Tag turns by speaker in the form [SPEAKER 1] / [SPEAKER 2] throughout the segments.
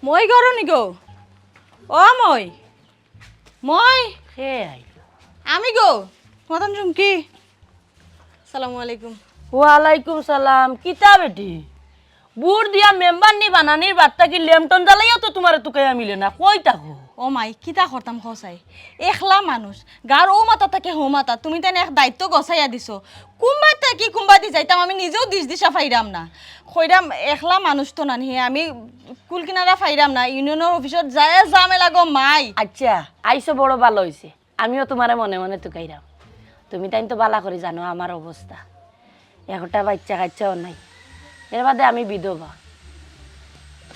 [SPEAKER 1] মই গরো নি গো ও মই
[SPEAKER 2] হে আইলো
[SPEAKER 1] আমি গো মদন চুমকি সালামু আলাইকুম।
[SPEAKER 2] ওয়ালাইকুম সালাম কিতা বেটি বুড় দিয়া মেম্বার নি বানানির বার্তা কি লেমটন জ্বালাইয়া তো তোমার তুকাইয়া মিলে না কই তাকো
[SPEAKER 1] ও মাই কিতা করতাম খসাই একলা মানুষ গার ও মাথা থেকে হো মাথা তুমি তেন এক দায়িত্ব গছাইয়া দিছো কুম্বাই থাকি কুম্বা দি যাইতাম আমি নিজেও দিশা ফাইরাম না খৈরাম একলা মানুষ তো নানি আমি কুল কিনারা ফাইরাম না ইউনিয়নের অফিসত যায় জামেলা গো মাই।
[SPEAKER 2] আচ্ছা আইসো বড় ভালো হইছে আমিও তোমারে মনে মনে তুকাইরাম তুমি তাই তো বালা করে জানো আমার অবস্থা একটা বাচ্চা কাচ্চাও নাই এর বাদে আমি বিধবা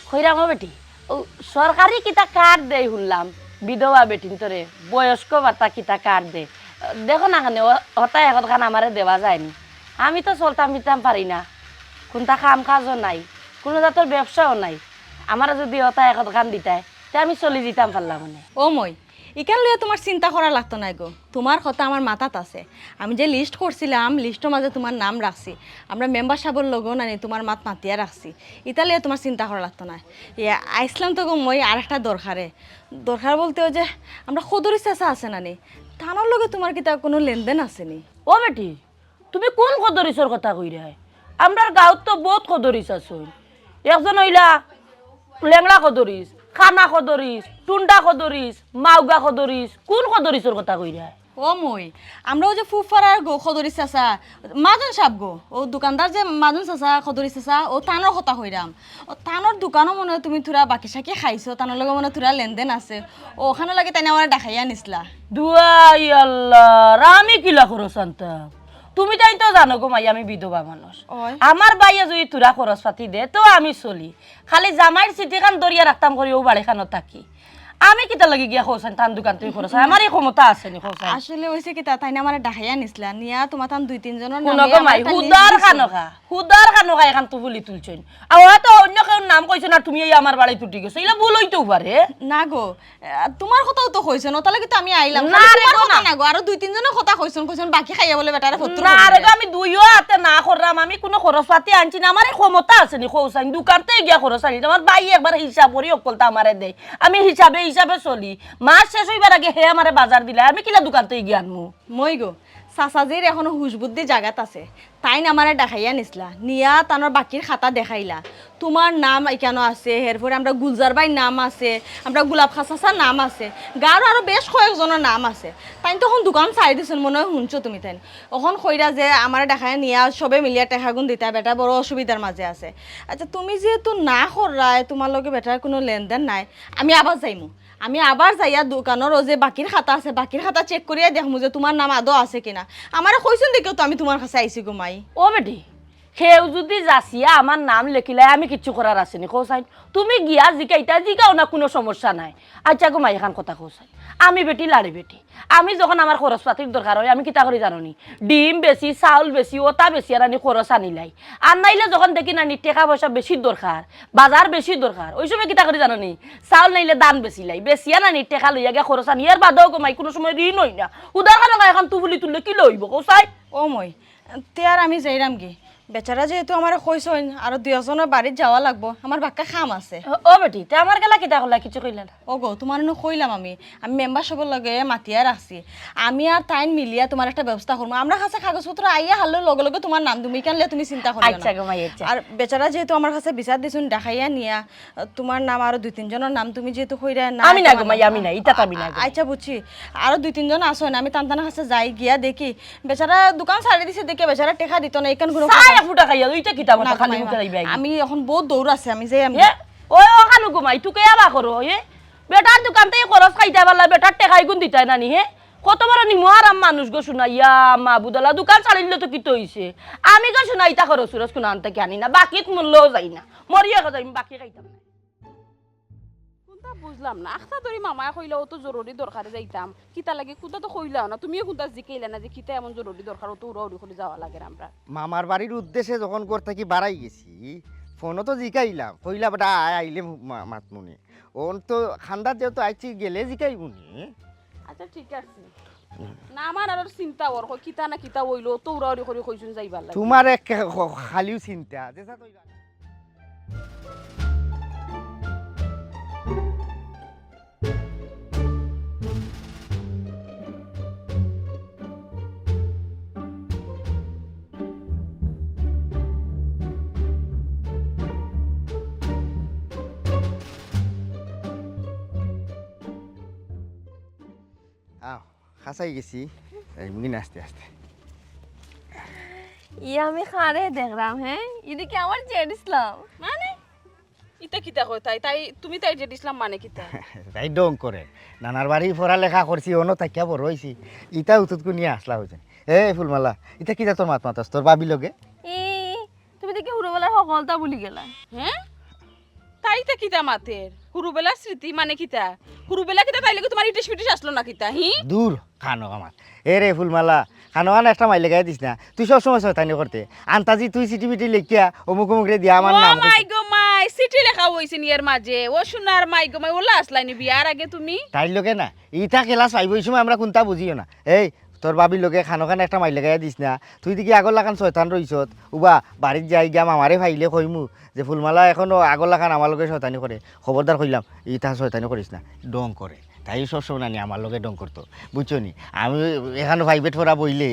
[SPEAKER 2] কইরাম বেটি ও সরকারি কিতা কার্ড দেয় শুনলাম বিধবা বেটিন তোরে বয়স্ক ভাতা কিতা কার্ড দে দেখো না কেন হতা এখন খান আমারে দেওয়া যায়নি আমি তো চলতাম ফিরতাম পারি না কোনটা কাম কাজও নাই কোনো জাতের ব্যবসাও নাই আমার যদি হতা এখন খান দিতাই তে আমি চলি দিতাম পারলাম মানে
[SPEAKER 1] ও মই ইকান লইয়া তোমার চিন্তা করা লাগতো না গো তোমার কথা আমার মাথাত আছে আমি যে লিস্ট করছিলাম লিস্টের মাঝে তোমার নাম রাখছি আমরা মেম্বার সাহেবের লগও নানি তোমার মাত মাতিয়া রাখছি ইতা লইয়া তোমার চিন্তা করা লাগতো না আইসলাম তো গো মই আর একটা দরকার বলতে ওই যে আমরা খদরি চেঁচা আছে নানি থানার লগে তোমার কিতা কোনো লেনদেন আসেনি?
[SPEAKER 2] ও বেটি তুমি কোন কদরিসর কথা কই রে আমরার গাঁৱত তো বহুত কদরিস আছে একজন হইলা লেংড়া কদরিস খানা কদরিস টুন্ডা কদরিস মাউগা কদরিস কোন কদরিসর কথা কই রে
[SPEAKER 1] ও মই আমরা ওই যে ফুফারার গো খদরি চাচা মাজন সাপ গো ও দোকানদার যে মাজন চাচা খদরি চাচা ও তানোর কথা হইরাম ও তানোর দোকানও মনে হয় তুমি থুরা বাকি সাকি খাইছো তানোর লগে মনে থুরা লেনদেন আছে ও ওখানে লাগে তাই আমার দেখাইয়া নিসলা
[SPEAKER 2] দুয়াই আল্লাহ রামি কিলা খরচ আনতাম তুমি তাই তো জানো গো মাই আমি বিধবা মানুষ আমার বাইয়ে যদি তুরা খরচ পাতি দে তো আমি চলি খালি জামাইর চিঠি খান দরিয়া রাখতাম করি ও বাড়ি খানত থাকি আমি কিতা লাগি গিয়া খোসান তান দোকান তুই খরচ আমার এই ক্ষমতা আছে নি খোসান
[SPEAKER 1] আসলে হইছে কি তা তাই না আমার দেখাইয়া নিসলা নিয়া তোমার তান দুই তিন জনের
[SPEAKER 2] নামে কোনগো মাই হুদার খানকা এখান তো বলি তুলছেন আর হয়তো অন্য কেউ নাম কইছ না তুমি এই আমার বাড়ি তুটি গেছো এলা ভুল হইতেও পারে
[SPEAKER 1] না গো তোমার কথাও তো কইছ না তাহলে কিন্তু আমি আইলাম
[SPEAKER 2] না রে গো
[SPEAKER 1] না গো আরো দুই তিন জনের কথা কইছন বাকি খাইয়া বলে বেটারে ফত্তর
[SPEAKER 2] না রে গো আমি দুইও হাতে না করলাম আমি কোনো খরচ পাতি আনছি না আমার এই ক্ষমতা আছে নি খোসান দোকানতে গিয়া খরচ আনি আমার ভাই একবার হিসাব করি অকলতা আমারে দেয় আমি হিসাবে চলি মাস শেষ হইবার আগে হে আমারে বাজার দিলে আমি কিলা দোকানতে গিয়া আনমু
[SPEAKER 1] মই গো চাচাজির এখনো হুশ বুদ্ধি জাগাত আছে তাই আমারে দেখাইয়া নিসলা নিয়া তানোর বাকির খাতা দেখাইলা তোমার নাম এখানে আছে এরপরে আমরা গুলজার ভাই নাম আছে আমরা গোলাপ খাসাসার নাম আছে গাঁর আরো বেশ কয়েকজনের নাম আছে তাই তখন দোকান চাই দিছিল মনে হয় শুনছো তুমি তাই এখন কইরা যে আমার দেখাই নিয়া সবে মিলিয়া টেকাগুণ দিতা বেটা বড় অসুবিধার মাঝে আছে। আচ্ছা তুমি যেহেতু না করায় তোমার লগে বেটার কোনো লেনদেন নাই আমি আবার যাইয়া দোকানের ও যে বাকির খাতা আছে বাকির খাতা চেক করিয়া দেখমু যে তোমার নাম আদৌ আছে কিনা আমার কইছুন দেখেও তো আমি তোমার কাছে আইসি গো মাই।
[SPEAKER 2] ও বেটি সেও যদি যাচিয়া আমার নাম লেখিলাই আমি কিচ্ছু করার আসেনি কৌসাইন তুমি গিয়া জিগাও না কোনো সমস্যা নাই। আচ্ছা গো মাই এখান কথা কৌসাইন আমি বেটি লাড়ি বেটি আমি যখন আমার খরচ পাতির দরকার হয় আমি কিতা করি জানি ডিম বেশি চাউল বেশি ওটা বেশি আর আনি খরচ আনিলাই আর নাইলে যখন দেখি নানি টাকা পয়সা বেশি দরকার বাজার বেশি দরকার ওই সময় কিতা করি জানি চাউল নাইলে দান বেশি লাই বেশি আর নানি টাকা লইয়া গিয়া খরচ আনি এর বাদেও গো মাই কোনো সময় ঋণ হই না উদার কারণ এখন তুবুলি তুললে কি লইব কৌসাই
[SPEAKER 1] ও মই তে আর আমি যাইরাম কি বেচারা যেহেতু আমার কইছইন আর দুই জনের বাড়িত যাওয়া লাগবো আমার বাক্কা খাম আছে।
[SPEAKER 2] ও বেটি তে আমার গেলা কিতা করলা কিছু কইলা না
[SPEAKER 1] ও গো তোমার কইলাম আমি মেম্বার সবার লগে মাতিয়া রাখছি আমি আর তাইন মিলিয়া তোমার একটা ব্যবস্থা করবো আমরা কাছে কাগজপত্র আইয়া হারলে লগে লগে তোমার নাম তুমি কানলে তুমি চিন্তা করো
[SPEAKER 2] আচ্ছা গো মাই আচ্ছা
[SPEAKER 1] আর বেচারা যেহেতু আমার কাছে বিচার দিছুন দেখাইয়া নিয়া তোমার নাম আরো দুই তিন জনের নাম তুমি যেহেতু কইরা না
[SPEAKER 2] আমি না গো মাই আমি না ইটা আমি না
[SPEAKER 1] আচ্ছা বুঝছি আরো দুই তিন জন আসো না আমি তান্তানের কাছে যাই গিয়া দেখি বেচারা দোকান ছাড়ি দিছে দেখে বেচারা টেকা দিত না এখান গুলো
[SPEAKER 2] ফুটা খাইয়া ওইটা কিতা কথা খালি মুখে রাইবা
[SPEAKER 1] আমি এখন বহুত দৌড় আছে আমি যে
[SPEAKER 2] ওই ও খানু ঘুমাই তুকে আবা করো এ বেটার দোকান থেকে খরচ খাইতে পারলা বেটার টেকাই গুণ দিতাই নানি হে কত বড় নিমো আরাম মানুষ গো শুনাইয়া মা বুদলা দোকান ছাড়িলে তো কিতো হইছে আমি গো শুনাইতা খরচ সুরজ কোন আনতে জানি না বাকিত মূল্যও যাই না মরিয়া কথা আমি বাকি খাইতাম না
[SPEAKER 3] কোনটা বুঝলাম না আখতা ধরি মামায় কইলা ও তো জরুরি দরকারে যাইতাম কিতা লাগে কোনটা তো কইলাও না তুমিও কোনটা জিকাইলা না যে কিতা এমন জরুরি দরকার ও তো উড়াউড়ি করে যাওয়া লাগে আমরা
[SPEAKER 4] মামার বাড়ির উদ্দেশ্যে যখন ঘর থেকে বাড়াই গেছি ফোনও তো জিকাইলাম কইলা বেটা আইলে মাতমুনি ওন তো খান্দার যেহেতু আইছি গেলে জিকাইবুনি
[SPEAKER 3] আচ্ছা ঠিক আছে না আমার আর চিন্তা ওর কিতা না কিতা হইলো তো উড়াউড়ি করে কইছুন যাইবার লাগে
[SPEAKER 4] তোমার এক খালিও চিন্তা যেসা তো আও খাসাই গেছি এমনি আস্তে আস্তে
[SPEAKER 1] আমি খারে দেখলাম হ্যাঁ এদিকে আমার জেড ইসলাম
[SPEAKER 3] মানে ইতা কিতা কয় তাই তাই তুমি তাই যে দিছিলাম মানে কিতা
[SPEAKER 4] তাই ডং করে নানার বাড়ি পড়ালেখা করছি অন্য তাকিয়া বড় হয়েছি ইটা উতুতকু নিয়ে আসলা হয়েছে ফুলমালা ইটা কিটা তোর মাত মাতাস তোর বাবি লগে
[SPEAKER 1] তুমি দেখি হুড়োবেলার সকলতা ভুলি গেলা
[SPEAKER 3] হ্যাঁ তাই তা কিতা মাতের হুরুবেলা স্মৃতি মানে কিতা হুরুবেলা কিতা তাই লাগে তোমার ইটিস পিটিস আসলো না কিতা হি
[SPEAKER 4] দূর খানো আমার রে ফুলমালা খানো আন একটা মাইলে গায়ে দিস না তুই সবসময় শয়তানি করতে আন্তাজি তুই সিটি বিটি লেখিয়া অমুক অমুক রে দিয়া আমার
[SPEAKER 3] ও
[SPEAKER 4] নাম
[SPEAKER 3] মাই গো মাই সিটি লেখা হইছে নিয়ার মাঝে ও সোনার মাই গো মাই ওলা আসলাইনি বিয়ার আগে তুমি
[SPEAKER 4] তাই লগে না ইটা খেলা চাইব এই সময় আমরা কোনটা বুঝিও না তোর বাবির লগে খানো খান একটা মাইলে গায়ে দিস না তুই দেখি আগর লাখান শয়তান রইছত উবা বাড়ির যাই গিয়া মামারে ফাইলে কইমু যে ফুলমালা এখনো আগর লাখান আমার লগে শয়তানি করে খবরদার কইলাম ইটা শয়তানি করিস না ডং করে তাই সবসময় নানি আমার লগে ডং করতো বুঝছো নি আমি এখানে প্রাইভেট পড়া বইলে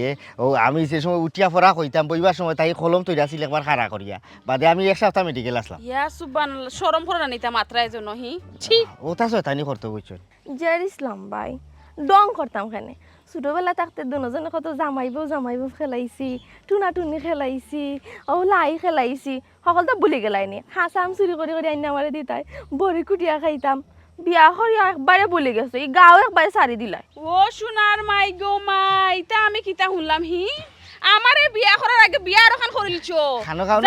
[SPEAKER 4] আমি সে সময় উঠিয়া পড়া কইতাম বইবার সময় তাই কলম তৈরি আসছিল একবার খাড়া করিয়া বাদে আমি এক সপ্তাহ মেডিকেল আসলাম
[SPEAKER 3] ইয়া সুবহানাল্লাহ শরম করে না নিতা মাত্রায় জন্য হি ছি
[SPEAKER 4] ওটা শয়তানি করতো বুঝছো
[SPEAKER 1] জেড ইসলাম ভাই ডং করতাম খানে ছোটবেলা থাকতে দুজনে কত জামাইবো খেলাইছি টুনাটুনি খেলাইছি ও লাই খেলাইছি সকলটা ভুলি গেলাইনি হাঁসাম চুরি করে আইনা আমারে দিতাই বড়ি কুটিয়া খাইতাম বিয়া করি একবারে ভুলি গেছো এই গাঁও একবারে সারি দিলাই
[SPEAKER 3] ও সোনার মাই গো মাই তা আমি কিতা শুনলাম হি আমারে বিয়া করার আগে বিয়া আর ওখান করিলছো
[SPEAKER 4] খানো খাও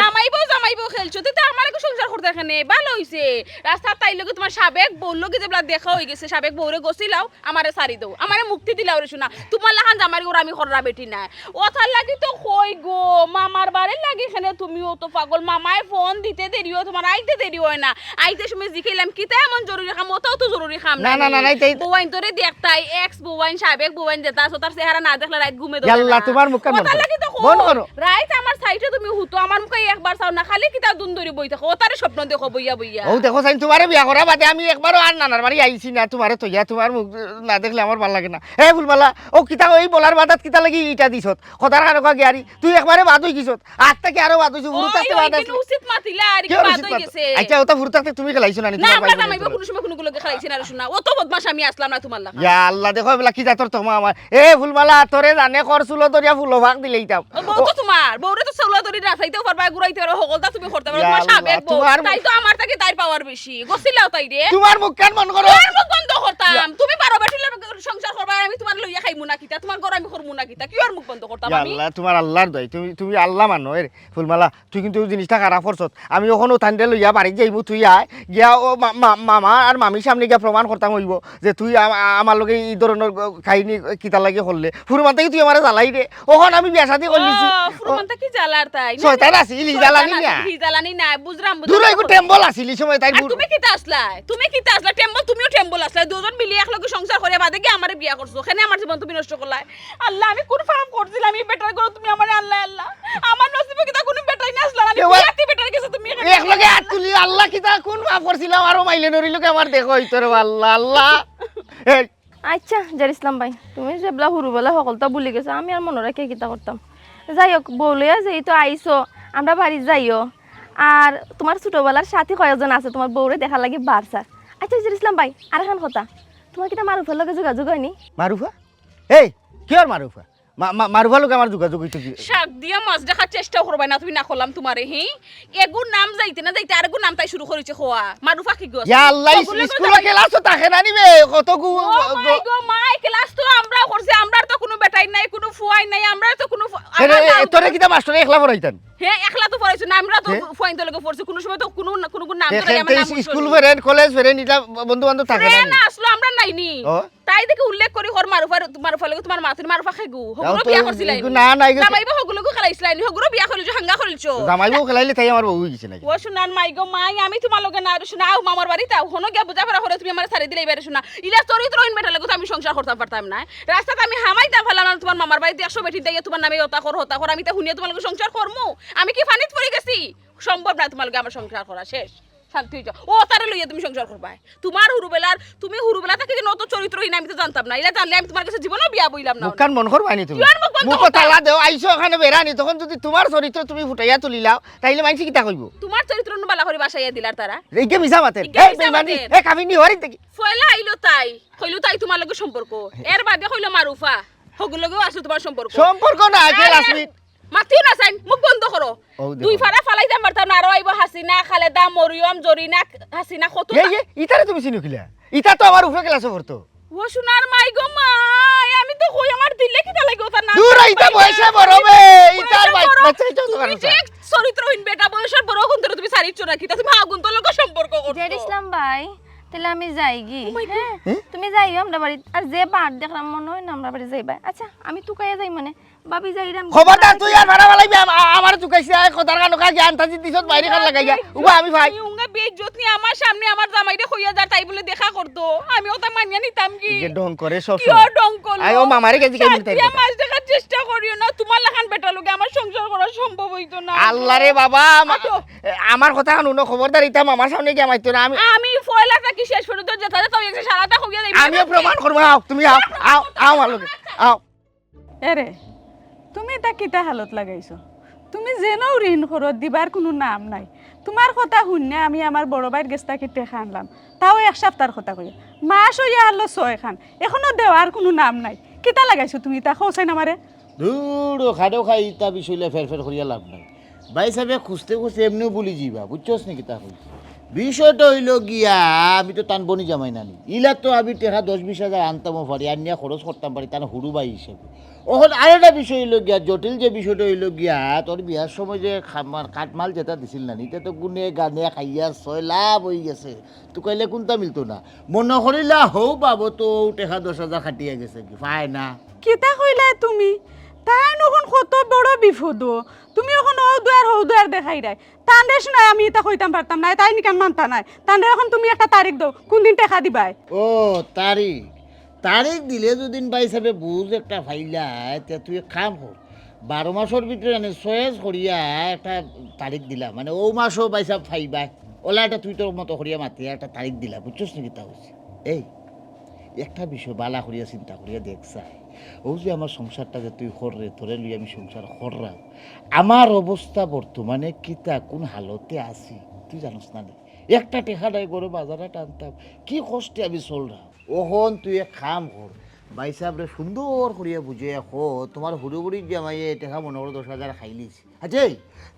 [SPEAKER 3] জামাইবো খেলছো তো আমার আগে সংসার করতে এখানে ভালো হইছে রাস্তা তাই লগে তোমার সাবেক বউ লগে যেবলা দেখা হয়ে গেছে সাবেক বউরে গছিলাও আমারে সারি দাও আমারে মুক্তি দিলাও রে শোনা তোমার লাহান জামাই গোর আমি কররা বেটি না ওথার লাগি তো কই গো মামার বাড়ির লাগি এখানে তুমিও তো পাগল মামায় ফোন দিতে দেরিও তোমার আইতে দেরি হয় না আইতে সময় জিখাইলাম কিতা এমন জরুরি কাম ওটাও তো জরুরি কাম
[SPEAKER 4] না, না, না, না, তাই-
[SPEAKER 3] বউয়াইন তোরে দেখতাই এক্স বউয়াইন সাবেক বউয়াইন যেটা আছে তার চেহারা না দেখলে রাত ঘুমে দাও
[SPEAKER 4] ইয়াল্লা তোমার মুখ কান বন্ধ করো।
[SPEAKER 3] লাগি তো
[SPEAKER 4] বন্ধ করো।
[SPEAKER 3] রাইত আমার সাইডে তুমি হুতো আমার মুখে একবার চাও না খালি কিতা দুন ধরে বই থাকো ওটারে স্বপ্ন দেখো বইয়া বইয়া
[SPEAKER 4] ও দেখো সাইন তোমারে বিয়া করা বাদে আমি একবারও আর নানার বাড়ি আইছি না তোমারে তো ইয়া তোমার মুখ না দেখলে আমার ভালো লাগে না ফুলমালা ও কিতা ওই বলার বাদাত কিতা লাগি ইটা দিছত কথার কারো গিয়ারি তুই একবারে বাদ হই গিছত আজ থেকে আরো বাদ হইছ ফুরু থাকতে বাদ আছে
[SPEAKER 3] উচিত মাতিলা আর কি
[SPEAKER 4] কি
[SPEAKER 3] বাদ
[SPEAKER 4] উচিত
[SPEAKER 3] হই
[SPEAKER 4] মাত?
[SPEAKER 3] গেছে
[SPEAKER 4] আচ্ছা ওটা ফুরু থাকতে তুমি খেলাইছো না নি
[SPEAKER 3] না
[SPEAKER 4] তোমার
[SPEAKER 3] আমরা
[SPEAKER 4] ভাই
[SPEAKER 3] জামাইবো কোনো সময় কোনো গুলোকে খাইছি না রে শোনা ও তো বদমাশ আমি আসলাম না তোমার লাগা
[SPEAKER 4] ইয়া আল্লাহ দেখো এবেলা কি জাতর তোমা আমার ফুলমালা তোরে জানে করছুল দরিয়া ফুলো ভাগ দিলেইতাম
[SPEAKER 3] বউ তো তোমার বউরে তো চৌলা ধরে রাখাইতেও পারবা ঘুরাইতে পারো সকলটা তুমি করতে পারো
[SPEAKER 4] ইয়া
[SPEAKER 3] তোমার
[SPEAKER 4] আল্লাহ,
[SPEAKER 3] সাবেক বউ
[SPEAKER 4] তোমার-
[SPEAKER 3] তাই তো আমার থেকে তাই পাওয়ার বেশি গছিলাও তাই রে
[SPEAKER 4] তোমার মুখ কান মন করো
[SPEAKER 3] তোমার মুখ বন্ধ করতাম তুমি পারো বেটিলে সংসার করবা আর আমি তোমার লইয়া খাইমু না কিতা তোমার ঘর আমি করমু না কিতা কি আর মুখ বন্ধ করতাম
[SPEAKER 4] ইয়া
[SPEAKER 3] আমি
[SPEAKER 4] আল্লাহ তোমার আল্লাহর দয় তুমি আল্লাহ মানো ফুলমালা তুই কিন্তু ওই জিনিসটা খারাপ করছত আমি ওখানে থান্ডে লইয়া বাড়ি যাইব তুই আয় গিয়া ও মামা আর মামির সামনে গিয়া প্রমাণ করতাম হইব যে তুই আমার লগে এই ধরনের কাহিনী কিতা লাগে করলে ফুরমান থেকে তুই আমার জ্বালাই রে ওখানে আমি বিয়া শাদি করলিছি
[SPEAKER 3] ফুরমানটা কি জ্বালার তাই
[SPEAKER 4] শয়তান আছিল জ্বালানি না
[SPEAKER 3] জ্বালানি না বুঝরাম
[SPEAKER 4] দূর একটু টেম্বল আছিল এই সময় তাই
[SPEAKER 3] আর তুমি কিতা আসলাই টেম্বল তুমিও টেম্বল আসলাই দুজন মিলিয়ে একলগে সংসার করে বাদে কি আমারে বিয়া করছো ওখানে আমার জীবন তুমি নষ্ট করলাই আল্লাহ আমি কোন ফার্ম করছিলাম আমি বেটার করো তুমি আমারে আল্লাহ আল্লাহ আমার নসিবে কিতা কোনো বেটাই না আসলা আমি বিয়াতি বেটার গেছে তুমি
[SPEAKER 4] একলগে হাত তুলি আল্লাহ কিতা কোন মাফ করছিলাম আরো মাইলে নরিলকে আমার দেখো হইতরে আল্লাহ আল্লাহ এই
[SPEAKER 1] আচ্ছা জেড ইসলাম ভাই তুমি যেবলা হুরুবেলা সকলটা ভুলি গেছো আমি আর মনে রাখে কিতা করতাম যাই হোক বউলিয়া যেই তো আইসো আমরা বাড়ি যাইও আর তোমার ছোটবেলার সাথী কয়েকজন আছে তোমার বউরে দেখা লাগে বারসার আচ্ছা জেড ইসলাম ভাই আর এখন কথা তোমার কিটা মারুফের লগে যোগাযোগ হয়নি
[SPEAKER 4] মারুফা কি আর মারুফা মারুফা লোক আমার যোগাযোগ হইতো কি
[SPEAKER 3] শাক দিয়া মাছ দেখার চেষ্টা করবা না তুমি না করলাম তোমারে হি এগুর নাম যাইতে না যাইতে আরেগুর নাম তাই শুরু করেছে খোয়া মারুফা কি গো
[SPEAKER 4] ইয়া আল্লাহ স্কুলে ক্লাস তাকে না নিবে কত গু
[SPEAKER 3] মাই গো মাই ক্লাস তো আমরা করছি আমরা তো কোনো বেটাই নাই কোনো ফুয়াই নাই আমরা তো কোনো
[SPEAKER 4] তোরে কিটা মাস্টার একলা পড়াইতেন
[SPEAKER 3] হ্যাঁ একলা তো পড়াইছো না আমরা তো ফুয়াইন তো লগে পড়ছি কোনো সময় তো কোনো নাম ধরে আমার নাম
[SPEAKER 4] স্কুল ফ্রেন্ড কলেজ ফ্রেন্ড এটা বন্ধু বান্ধব থাকে না
[SPEAKER 3] না আসলো আমরা নাইনি
[SPEAKER 4] ও
[SPEAKER 3] তাই দেখে উল্লেখ করি হর মারুফা লগে তোমার মাথুর মারুফা খাইগু হগুলো বিয়া করছিলাই
[SPEAKER 4] না না
[SPEAKER 3] জামাইবা হগুলো খেলাইছিলাই হগুলো বিয়া করিছো হাঙ্গা করিছো
[SPEAKER 4] জামাইবো খেলাইলে তাই আমার বউ হই গেছে নাকি
[SPEAKER 3] ও শুনান মাই গো মাই আমি তোমার লগে না শোনা আও মামার বাড়িতে আও হনো গিয়া বুঝা ফেরা করে তুমি আমার সারি দিলে এবারে শোনা ইলা চরিত্র হইন বেটা লাগে তো আমি সংসার করতে পারতাম না রাস্তাতে আমি হামাইতাম ফেলাম না তোমার মামার বাড়িতে 100 বেটি দিয়ে তোমার নামে হতা কর আমি তা হুনিয়া তোমার লগে সংসার করমু আমি কি ফানিত পড়ে গেছি সম্ভব না তোমার লগে আমার সংসার করা শেষ শান্তি হয়ে যাও ও তারে লইয়া তুমি সংসার করবাই তোমার হুরুবেলার তুমি হুরুবেলা থেকে নত চরিত্রহীন আমি তো জানতাম না এটা জানলে আমি তোমার কাছে জীবনও বিয়া বইলাম না
[SPEAKER 4] মুখখান মন করবানি তুমি
[SPEAKER 3] কিয়র মুখ বন্ধ
[SPEAKER 4] মুখ
[SPEAKER 3] করতা?
[SPEAKER 4] তালা দেও আইছো ওখানে বেরানি তখন যদি তোমার চরিত্র তুমি ফুটাইয়া তুলিলাও তাইলে মানছি কিতা কইব
[SPEAKER 3] তোমার চরিত্র বালা করে বাসাইয়া দিলার তারা
[SPEAKER 4] এইকে মিছা মাতেন
[SPEAKER 3] ইকে
[SPEAKER 4] এই
[SPEAKER 3] মিছা
[SPEAKER 4] বেইমানি
[SPEAKER 3] মাতেন।
[SPEAKER 4] এ কামিনী হরি দেখি
[SPEAKER 3] ফয়লা আইলো তাই কইলো তাই তোমার লগে সম্পর্ক এর বাদে কইলো মারুফা হগুর লগেও আসলো তোমার সম্পর্ক
[SPEAKER 4] সম্পর্ক না আগে লাস্ট মিনিট
[SPEAKER 3] মাতিও না চাইন মুখ বন্ধ করো
[SPEAKER 4] ও দেখো।
[SPEAKER 3] দুই ফাড়া ফালাইতাম পারতাম না আরো আইব হাসিনা খালেদা মরিয়ম জরিনা হাসিনা কত
[SPEAKER 4] এই যে ইতারে তুমি চিনো কিলা ইতা তো আমার উপরে ক্লাসে পড়তো
[SPEAKER 3] ও সোনার মাই গো মাই আমি তো কই আমার দিলে কি তা লাগে ওটা না
[SPEAKER 4] দূর ইতা বয়সে বড় বে ইতার বাচ্চা তো
[SPEAKER 3] তুমি যে চরিত্রহীন বেটা বয়সের বড় গুণ তুমি সারিচ্ছ না কি তা তুমি আগুন তো লোক সম্পর্ক করছো
[SPEAKER 5] জেড ইসলাম ভাই তাহলে আমি যাই গি হ্যাঁ তুমি যাইও আমরা বাড়ি আর যে পাট দেখলাম মনে হয় না আমরা বাড়ি যাইবা আচ্ছা আমি তুকাইয়া যাই মানে বাবি যাইরাম
[SPEAKER 4] খবরদার তুই আর ভাড়া বালাইবি আমার চুকাইছে খোদার কানো কা জ্ঞান তাজি দিছত বাইরে কান লাগাইয়া উবা আমি ভাই
[SPEAKER 3] উঙ্গা বেইজ্জত নি আমার সামনে আমার জামাইরে কইয়া যা তাই বলে দেখা করতো আমি ওটা মানিয়া নিতাম কি
[SPEAKER 4] যে ডং করে সব
[SPEAKER 3] কিও ডং করলো
[SPEAKER 4] আই ও মামারে কেজি কেজি তাই
[SPEAKER 3] সাথিয়া মাছ দেখার চেষ্টা করিও না তোমার লাখান বেটা লোকে আমার সংসার করা সম্ভব হইতো না
[SPEAKER 4] আল্লাহ রে বাবা
[SPEAKER 3] আটো।
[SPEAKER 4] আমার কথা শুনো খবরদার ইতা মামার সামনে গিয়ে মাইতো না
[SPEAKER 3] আমি ফয়লাটা কি শেষ পর্যন্ত যেতে যেতে ওই একটা সারাটা কইয়া যাইবি
[SPEAKER 4] আমিও প্রমাণ করবো আও তুমি আও আও আও আমার লগে আও
[SPEAKER 6] এরে তুমি এটা কিতা হালত লাগাইছো তুমি যেন ঋণ খরচ দিবার কোনো নাম নাই তোমার কথা শুনে আমি আমার বড় ভাইয়ের গেছটা কিতে আনলাম তাও এক সপ্তাহের কথা কই মাস হইয়া আনলো 6 খান এখনো দেওয়ার কোনো নাম নাই কিতা লাগাইছো তুমি তা খোসাই না মারে
[SPEAKER 7] দূর খাডো খাই ইতা বিষয়লে ফের ফের করিয়া লাভ নাই ভাই সাহেব খুঁজতে খুঁজতে এমনিও বলি যাইবা বুঝছস নাকি তা কইছি বিষয়টা হইল গিয়া আমি তো টান বনি জামাই নানি ইলা তো আমি টেকা 10-20 হাজার আনতামও পারি আনিয়া খরচ করতাম পারি তার হুড়ু বাই হিসেবে ওখন আরেকটা বিষয় হইল গিয়া জটিল যে বিষয়টা হইল গিয়া তোর বিয়ার সময় যে কাঠমাল যেটা দিছিল না এটা তো গুনে গানে খাইয়া ছয় লাভ হয়ে গেছে তো কইলে কোনটা মিলতো না মনে করিলা হৌ পাবো তো টেকা 10,000 খাটিয়া গেছে কি পায় না
[SPEAKER 6] কিতা কইলা তুমি তাই নখন কত বড় বিপদ তুমি এখন হৌ দুয়ার দেখাই রাই তান্ডে শুনে আমি এটা কইতাম পারতাম না তাই নিকান মানতা নাই তান্ডে এখন তুমি একটা তারিখ দাও কোন দিন টাকা দিবাই
[SPEAKER 7] ও তারিখ তারিখ দিলে দুদিন পাই হিসাবে বুঝ একটা ফাইলা তে তুই এক কাম কর 12 মাসের ভিতরে মানে চয়েস করিয়া একটা তারিখ দিলা মানে ও মাসও পাইসা ফাইবা ওলা একটা তুই তোর মতো করিয়া মাতিয়া একটা তারিখ দিলা বুঝছস নাকি তা হচ্ছে এই একটা বিষয় বালা করিয়া চিন্তা করিয়া দেখছাই ও যে আমার সংসারটা যে তুই খররে ধরে লই আমি সংসার খররাম আমার অবস্থা বর্তমানে কিতা কোন হালতে আছি তুই জানোস না রে? একটা টেকা নাই করে বাজারে টানতাম কি কষ্টে আমি চলরাম ওখন তুই এক কাম কর ভাই সাহেবরে সুন্দর করিয়া বুঝে এখন তোমার হুড়ুবুড়ি জামাইয়ে টেকা মনে করো 10,000 খাইলিস আচ্ছা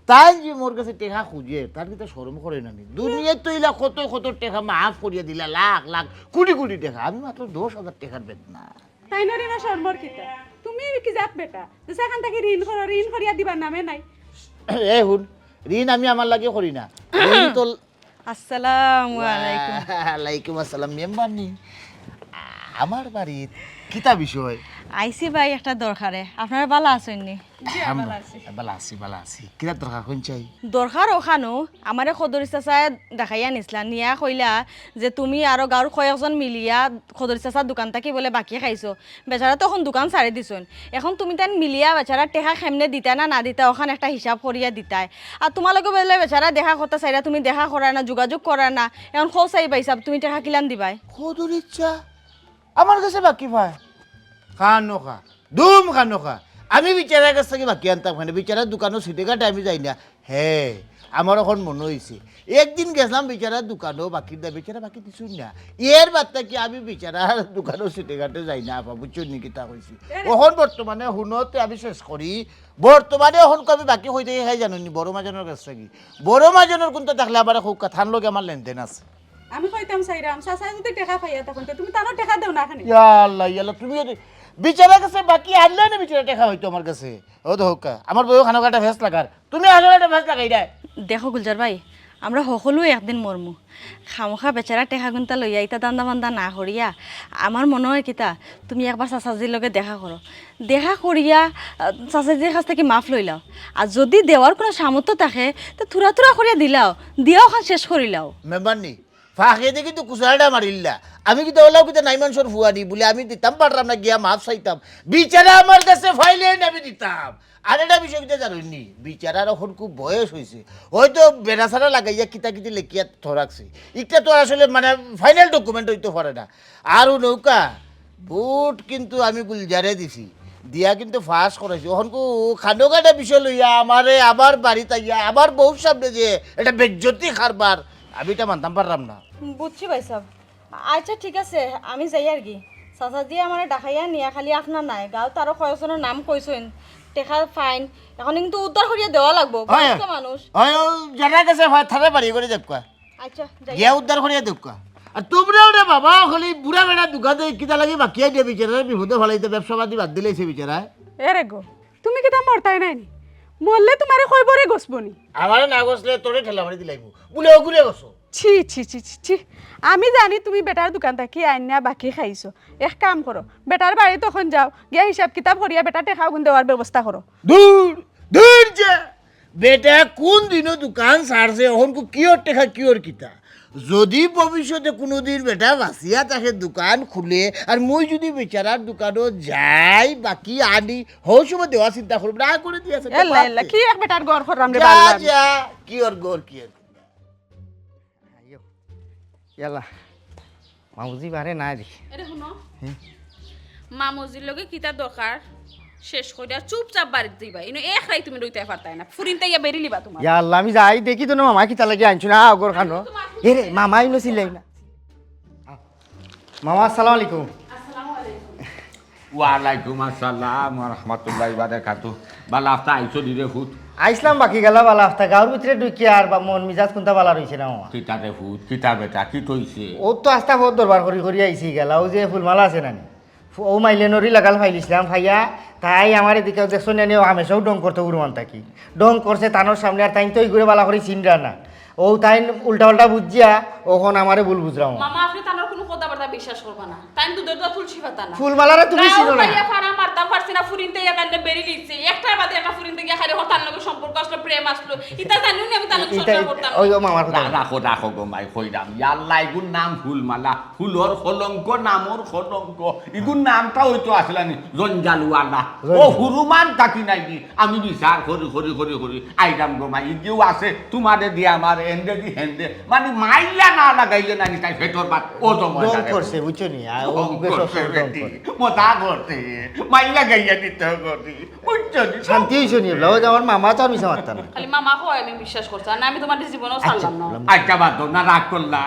[SPEAKER 7] তাই যে মোর কাছে টেকা খুঁজে তার কিন্তু শরম করে না নি দুনিয়ায় তো ইলা কত কত টেকা মাফ করিয়া দিলা লাখ লাখ কোটি কোটি টাকা আমি মাত্র 10,000 টাকার বেতনা
[SPEAKER 6] তাই না রিনা শর্মর কিতা তুমি কি যাক বেটা যে সেখান থেকে ঋণ করিয়া দিবার নামে নাই
[SPEAKER 7] এ হুন ঋণ আমি আমার লাগে করি না ঋণ তো
[SPEAKER 1] আসসালামু আলাইকুম
[SPEAKER 7] আলাইকুম আসসালাম মেম্বার নি আমার বাড়ির কিতা বিষয়
[SPEAKER 1] আইসি ভাই একটা দরকারে আপনারা ভালো আছেন নি
[SPEAKER 7] বালা আছি কিতা দরকার কোন চাই
[SPEAKER 1] দরকার ওখানো আমারে খদরি চাচায় দেখাইয়া নিছিলা নিয়া কইলা যে তুমি আরো গাঁৱৰ কয়েকজন মিলিয়া খদরি চাচার দোকান থাকি বলে বাকি খাইছো বেচারা তখন দোকান ছাড়ি দিছুন এখন তুমি তান মিলিয়া বেচারা টেকা খেমনে দিতা না দিতা ওখান একটা হিসাব করিয়া দিতাই আর তোমালোকে বলে বেচারা দেখা কথা চাইরা তুমি দেখা করা না যোগাযোগ করা না এখন খো চাইবা হিসাব তুমি টেকা কিলান দিবাই
[SPEAKER 7] খোদর ইচ্ছা আমার কাছে বাকি ভাই খানো খা দুম খানো খা আমি বিচারের কাছ থেকে বাকি আনতাম খানে বিচারের দোকানও সিটে কাটে আমি যাই না হ্যাঁ আমার এখন মনে হয়েছে একদিন গেছিলাম বিচারার দোকানও বাকি দা বিচারা বাকি দিছুন না এর বার্তা কি আমি বিচারার দোকানও সিটে কাটে যাই না বুঝছো নাকি তা কইছি ওখন বর্তমানে শুনতে আমি শেষ করি বর্তমানে এখন আমি বাকি হয়ে যাই খাই জানো নি বড় মাজানোর কাছ থেকে বড় মাজানোর কোনটা দেখলে আমার খুব কথার লোক আমার লেনদেন আছে
[SPEAKER 6] আমি কইতাম চাইরাম চাচা যদি টাকা পাইয়া তখন তুমি তারও টাকা দেও না খানি
[SPEAKER 7] ইয়াল্লা তুমি বিচারের কাছে বাকি আনলে না বিচারে টাকা হইতো আমার কাছে ও তো হোক আমার বউ খানো কাটা ভেস লাগার তুমি আসলে একটা ভেস লাগাই দেয়
[SPEAKER 1] দেখো গুলজার ভাই আমরা সকলোৱে একদিন মরমু খামোখা বেচারা টেকা গুনটা লইয়া ইতা দান্দা বান্দা না করিয়া আমার মনে হয় কিতা তুমি একবার চাচাজির লগে দেখা করো দেখা করিয়া চাচাজির কাছ থেকে মাফ লইলাও আর যদি দেওয়ার কোনো সামর্থ্য থাকে তো থুরা থুরা করিয়া দিলাও দিয়াও খান শেষ করিলাও
[SPEAKER 7] মেম্বার নি ফাঁকে দিয়ে কিন্তু কুচারাটা মারিল্লা আমি কিন্তু ওলাও কিন্তু নাই মানুষের ফুয়ানি বলে আমি দিতাম পারলাম না গিয়া মাফ চাইতাম বিচারা আমার কাছে ফাইলেন আমি দিতাম আর একটা বিষয় কিন্তু জানি বিচারার এখন খুব বয়স হয়েছে হয়তো বেড়াছাড়া লাগাইয়া কিতা কিতি লেখিয়া ধরাকছে এটা তো আসলে মানে ফাইনাল ডকুমেন্ট হইতে পারে না আর নৌকা বুট কিন্তু আমি গুলজারে দিছি দিয়া কিন্তু ফাঁস করাইছি ওখান খানোকাটা বিষয় লইয়া আমারে আবার বাড়িতে আইয়া আবার বউ সামনে যে এটা বেজ্জতি খারবার আমি এটা মানতাম পারলাম না
[SPEAKER 1] বুঝছি ভাই সাহেব আচ্ছা ঠিক আছে আমি যাই আর কি চাচা দিয়ে আমার ডাকাইয়া নিয়া খালি আপনার নাই গাঁৱত আরো কয়েকজনের নাম কইছেন টেকা ফাইন এখন কিন্তু উদ্ধার করিয়া দেওয়া লাগবো
[SPEAKER 7] হয়।
[SPEAKER 1] বয়স্ক মানুষ
[SPEAKER 7] হয় জানা গেছে থারে বাড়ি করে দেখবা
[SPEAKER 1] আচ্ছা যাই
[SPEAKER 7] গিয়া উদ্ধার করিয়া দেখবা আর তোমরা ওটা বাবা খালি বুড়া বেড়া দোকানে কিতা লাগে বাকিয়া দিয়ে বিচারা বিপদে ফলাইতে ব্যবসা পাতি বাদ দিলেছে বিচারা
[SPEAKER 6] এরে গো তুমি কিতা মরতাই নাই নি মরলে তোমারে কইবরে গছবনি
[SPEAKER 7] আমার না গছলে তোরে ঠেলা মারি দিলাইব বলে ঘুরে গছো
[SPEAKER 6] ছি ছি ছি ছি ছি আমি জানি তুমি বেটার দোকান থাকি আইনা বাকি খাইছো এক কাম করো বেটার বাড়ি তখন যাও গিয়া হিসাব কিতাব করিয়া বেটা টেকা গুণ দেওয়ার ব্যবস্থা করো
[SPEAKER 7] দূর দূর যে বেটা কোন দিনও দোকান ছাড়ছে এখন কিয়র টেকা কিয়র কিতা যদি ভবিষ্যতে কোনোদিন বেটা বাঁচিয়া থাকে দোকান খুলে আর মই যদি বেচারার দোকানও যাই বাকি আনি হও সময় দেওয়া চিন্তা করবো না করে দিয়েছে
[SPEAKER 6] এল্লা এল্লা কি এক বেটার গড় করলাম রে
[SPEAKER 7] যা
[SPEAKER 6] বাল্লা
[SPEAKER 7] যা কিয়র গোর কিয়র
[SPEAKER 4] ইয়ালা মামুজি বারে না দেখি
[SPEAKER 3] এরে শুনো মামুজির লগে কিতা দরকার শেষ কইরা চুপচাপ বাড়িতে দিবা ইনো এক রাই তুমি রইতে পারতাই না ফুরিন তাইয়া বেরি লিবা তোমার
[SPEAKER 4] ইয়া আল্লাহ আমি যাই দেখি তো না মামা কিতা লাগে আনছু না আগর খানো এ রে মামা ইনো ছিলাই না মামা আসসালামু আলাইকুম
[SPEAKER 8] ওয়ালাইকুম আসসালাম রহমতুল্লাহ বারাকাতু বালা আফতা আইছো দিরে ফুট
[SPEAKER 4] আইসলাম বাকি গেলা বালা আফতা গাঁর ভিতরে ঢুকি আর বা মন মিজাজ কোনটা বালা রইছে না মামা
[SPEAKER 8] কিতারে ফুট কিতা বেটা কি তৈছে
[SPEAKER 4] ও তো আস্তা বহুত দরবার করি আইছি গেলা ও যে ফুলমালা আছে নানি ও মাইলে নরি লাগাল ফাইলিছিলাম ফাইয়া তাই আমার এদিকে দেখছো নেনি ও হামেশাও ডং করতে উড়মান থাকি ডং করছে তানোর সামনে আর তাই তো ওই ঘুরে বালা করে চিনরা না ও তাই উল্টা উল্টা বুঝিয়া ওখন আমারে ভুল বুঝলাম
[SPEAKER 3] মামা আপনি তানোর কোনো কথাবার্তা বিশ্বাস করবা না তাই দুধের দা তুলসী পাতা না
[SPEAKER 4] ফুলমালারে তুমি চিনো না
[SPEAKER 3] তাইয়া ফারা মারতাম পারছি না ফুরিন তাইয়া কান্দে বেরি লিখছে একটার বাদে একটা ফুরিন তাইয়া খালি হতার লগে সম্পর্ক আসলো প্রেম আসলো ইতা জানিও না আমি তানোর
[SPEAKER 4] এটা
[SPEAKER 3] সংসার করতাম
[SPEAKER 4] ওই ও মামার কথা
[SPEAKER 8] রাখো রাখো গো মাই কইরাম ইয়াল্লা ইগুন নাম ফুলমালা ফুলর কলঙ্ক নামর কলঙ্ক ইগুন নামটা হয়তো আসলানি জঞ্জালওয়ালা ও হুরুমান তাকি নাকি আমি বিচার করি আইরাম গো মাই ইগিও আছে তোমারে দিয়া আমার এন্ডে দি হেন্ডে মানে মাইলা না লাগাইলে নানি তাই ভেতর বাত ও জমা
[SPEAKER 4] ডং করছে বুঝছো নি আর ও বেশ ডং করে
[SPEAKER 8] মজা করতে মাইলা গাইয়া দিতে করি বুঝছো নি
[SPEAKER 4] শান্তি হইছো নি বলা ও যে আমার মামা তো আর মিছা মারতাম না
[SPEAKER 3] খালি মামা কয় আমি বিশ্বাস করছি আর না আমি তোমার জীবনেও ছাড়লাম না
[SPEAKER 8] আচ্ছা বাদ দাও, না রাগ করলা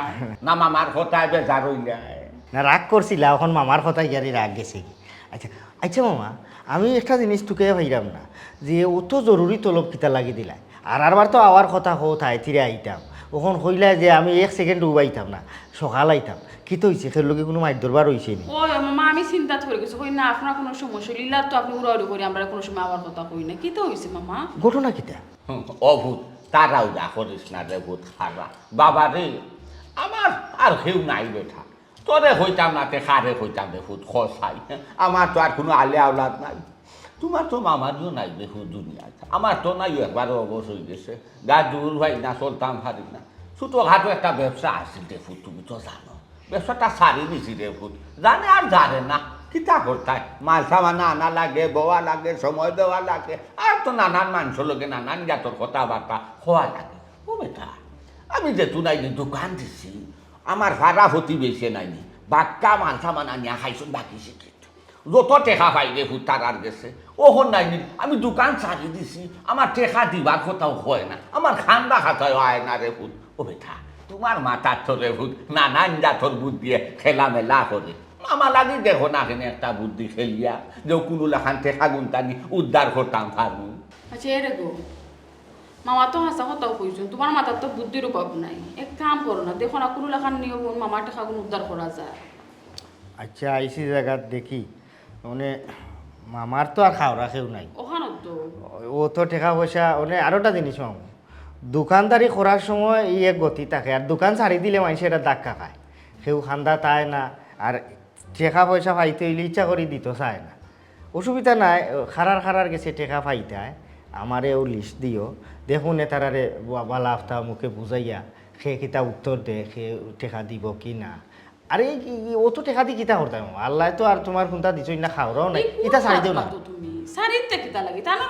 [SPEAKER 8] না মামার কথায় বেজার হইলাই
[SPEAKER 4] না রাগ করছিলা এখন মামার কথা গিয়ারি রাগ গেছে কি আচ্ছা আচ্ছা মামা আমি একটা জিনিস টুকে ভাইরাম না যে অত জরুরি তলব কিতা লাগি দিলাই আর তো আওয়ার কথা থাই থিরে আইতাম ওখন কইলা যে আমি এক সেকেন্ড উবাইতাম না সকাল আইতাম কি তো হয়েছে খের লোকে কোনো মাইর দরবার হয়েছে নি
[SPEAKER 3] ওই মামা আমি চিন্তা করে গেছি কই না আপনার কোনো সমস্যা লীলা তো আপনি উড়াউড়ি করি আমরা কোনো সময় আবার কথা কই না কি তো হইছে মামা
[SPEAKER 4] ঘটনা কিতা
[SPEAKER 8] অভূত তারাও যা করিস না রে ভূত খারা বাবা রে আমার আর কেউ নাই বেঠা তোরে হইতাম না তে খারে হইতাম রে ভূত খসাই আমার তো আর কোনো আলে আওলাদ নাই তোমার তো মামারও নাই দেখো দুনিয়াতে আমার তো নাই একবারও অবশ হয়ে গেছে গা দূর ভাই না চলতাম পারি না ছোটোখাটো একটা ব্যবসা আছে দেখো তুমি তো জানো ব্যবসাটা সারি দিছি রে ভূত জানে আর জানে না কিতা করতায় মাল সামান আনা লাগে বোয়া লাগে সময় দেওয়া লাগে আর তো নানান মানুষ লোকে নানান জাতর কথাবার্তা হওয়া লাগে ও বেটা আমি যে তুই নাই দোকান দিছি আমার ভাড়া হতি বেশি নাইনি বাক্কা মাল সামান আনিয়া খাইছুন বাকি শিখে যত টেকা পাই রে ভূত তার আর গেছে ওহন নাইনি আমি দোকান ছাড়ি দিছি আমার টেকা দিবার কথাও হয় না আমার খান্দা খাতায় হয় না রে ভূত ও বেটা তোমার মাথার তো রে ভূত নানান জাতর বুদ্ধি খেলা মেলা করে আমার লাগি দেখো না কেন একটা বুদ্ধি খেলিয়া যে কোনো লেখান টেকা গুনতানি উদ্ধার করতাম পারবো
[SPEAKER 3] আচ্ছা এরে গো মামা তো হাসা কথাও কইছো তোমার মাথার তো বুদ্ধির অভাব নাই এক কাম করো না দেখো না কোনো লেখার নিয়ম মামার টাকাগুলো উদ্ধার করা যায়
[SPEAKER 4] আচ্ছা আইসি জায়গাত দেখি মানে মামার তো আর খাওয়া কেউ নাই
[SPEAKER 3] ওখানে তো
[SPEAKER 4] ও তো টাকা পয়সা মানে আরোটা জিনিস মামু দোকানদারি করার সময় ই এক গতি থাকে আর দোকান ছাড়ি দিলে মানুষ এটা ধাক্কা খায় কেউ খান্দা তাই না আর টাকা পয়সা পাইতে হইলে ইচ্ছা করি দিত চায় না অসুবিধা নাই খারার গেছে টাকা পাইতায় আমারে ও লিস্ট দিও দেখুন এতারারে বালা আফতা মুখে বুঝাইয়া সে কিতা উত্তর দে সে টেকা দিব কি না আরে ও তো টেকা দি কিতা করতাম আল্লাহ তো আর তোমার কোনটা দিছই না খাওয়ারও নাই এটা ছাড়ি দিও না
[SPEAKER 3] তুমি সারিতে কিতা লাগি তার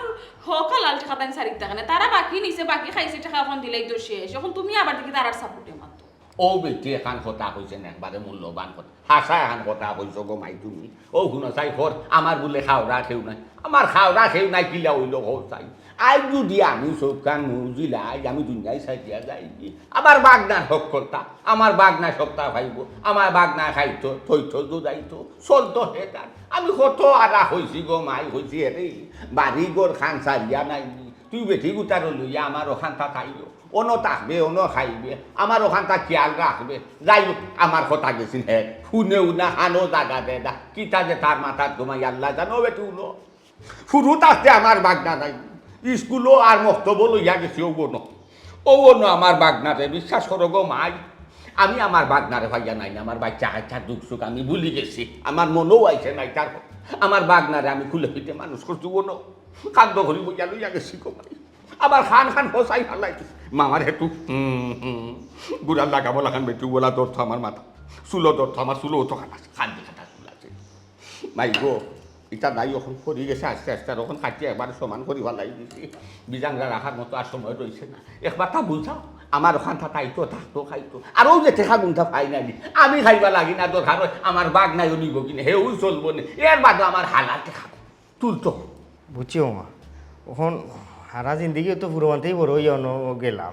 [SPEAKER 3] হকাল আল টাকা তাই সারিতে টাকা তারা বাকি নিছে বাকি খাইছে টাকা এখন দিলেই তো শেষ এখন তুমি আবার দেখি তারার সাপোর্টে মাত্র
[SPEAKER 8] ও বেটি এখান কথা কইছেন একবারে মূল্যবান কথা হাসা এখান কথা কইছো গো মাই তুমি ও শুনো চাই ঘর আমার বলে খাওয়া খেউ নাই আমার খাওয়া খেউ নাই কিলা হইল ঘর চাই আজ যদি আমি সব কান মুজিলাই আমি দুনিয়ায় সাইয়া যাই আমার বাগনার হক করতা আমার বাগনা সপ্তাহ খাইব আমার বাগনা খাইতো থইতো দুদাইতো চলতো হেতার আমি কত আরা হয়েছি গো মাই হয়েছি হেরে বাড়ি গোর খান সারিয়া নাই তুই বেটি গুটার লইয়া আমার ওখানটা খাইল অন্য থাকবে অন্য খাইবে আমার ওখানটা খেয়াল রাখবে যাই হোক আমার কথা গেছিল হে শুনেও না হানো জাগা দে না কিতা যে তার মাথার তোমায় আল্লাহ জানো বেটি উনো শুরু থাকতে আমার বাগনা নাই স্কুলও আর মক্তব্য লইয়া গেছি ও বোন আমার বাগনারে বিশ্বাস করো গো মাই আমি আমার বাগনারে ভাইয়া নাই না আমার বাচ্চা কাচ্চা দুঃখ সুখ আমি ভুলি গেছি আমার মনেও আইছে নাই তার আমার বাগনারে আমি খুলে ফিটে মানুষ করছি বোন কান্দ ঘড়ি বইয়া লইয়া গেছি গো মাই আবার খান খান ফসাই ফালাইছি মামার হেতু গুড়াল লাগাবো লাগান বেটু বলা দর্থ আমার মাথা চুলো দর্থ আমার চুলো তো খান্দি খাটা চুল আছে মাই গো এটা নাই এখন করি গেছে আস্তে আস্তে আর ওখান কাটিয়ে একবার সমান করি ভালাই দিছি বিজাংরা রাখার মতো আর সময় রয়েছে না একবার তা বুঝাও আমার ওখানটা তাইতো থাকতো খাইতো আরও যে টেকা গুণটা পাই নাই আমি খাইবা লাগি না দরকার আমার বাঘ নাই নিব কিনে হেউ চলবো না এর বাদে আমার হালাতে খাবো তুলতো
[SPEAKER 4] বুঝছিও মা ওখন হারা জিন্দিগি তো পুরোমানতেই বড় গেলাম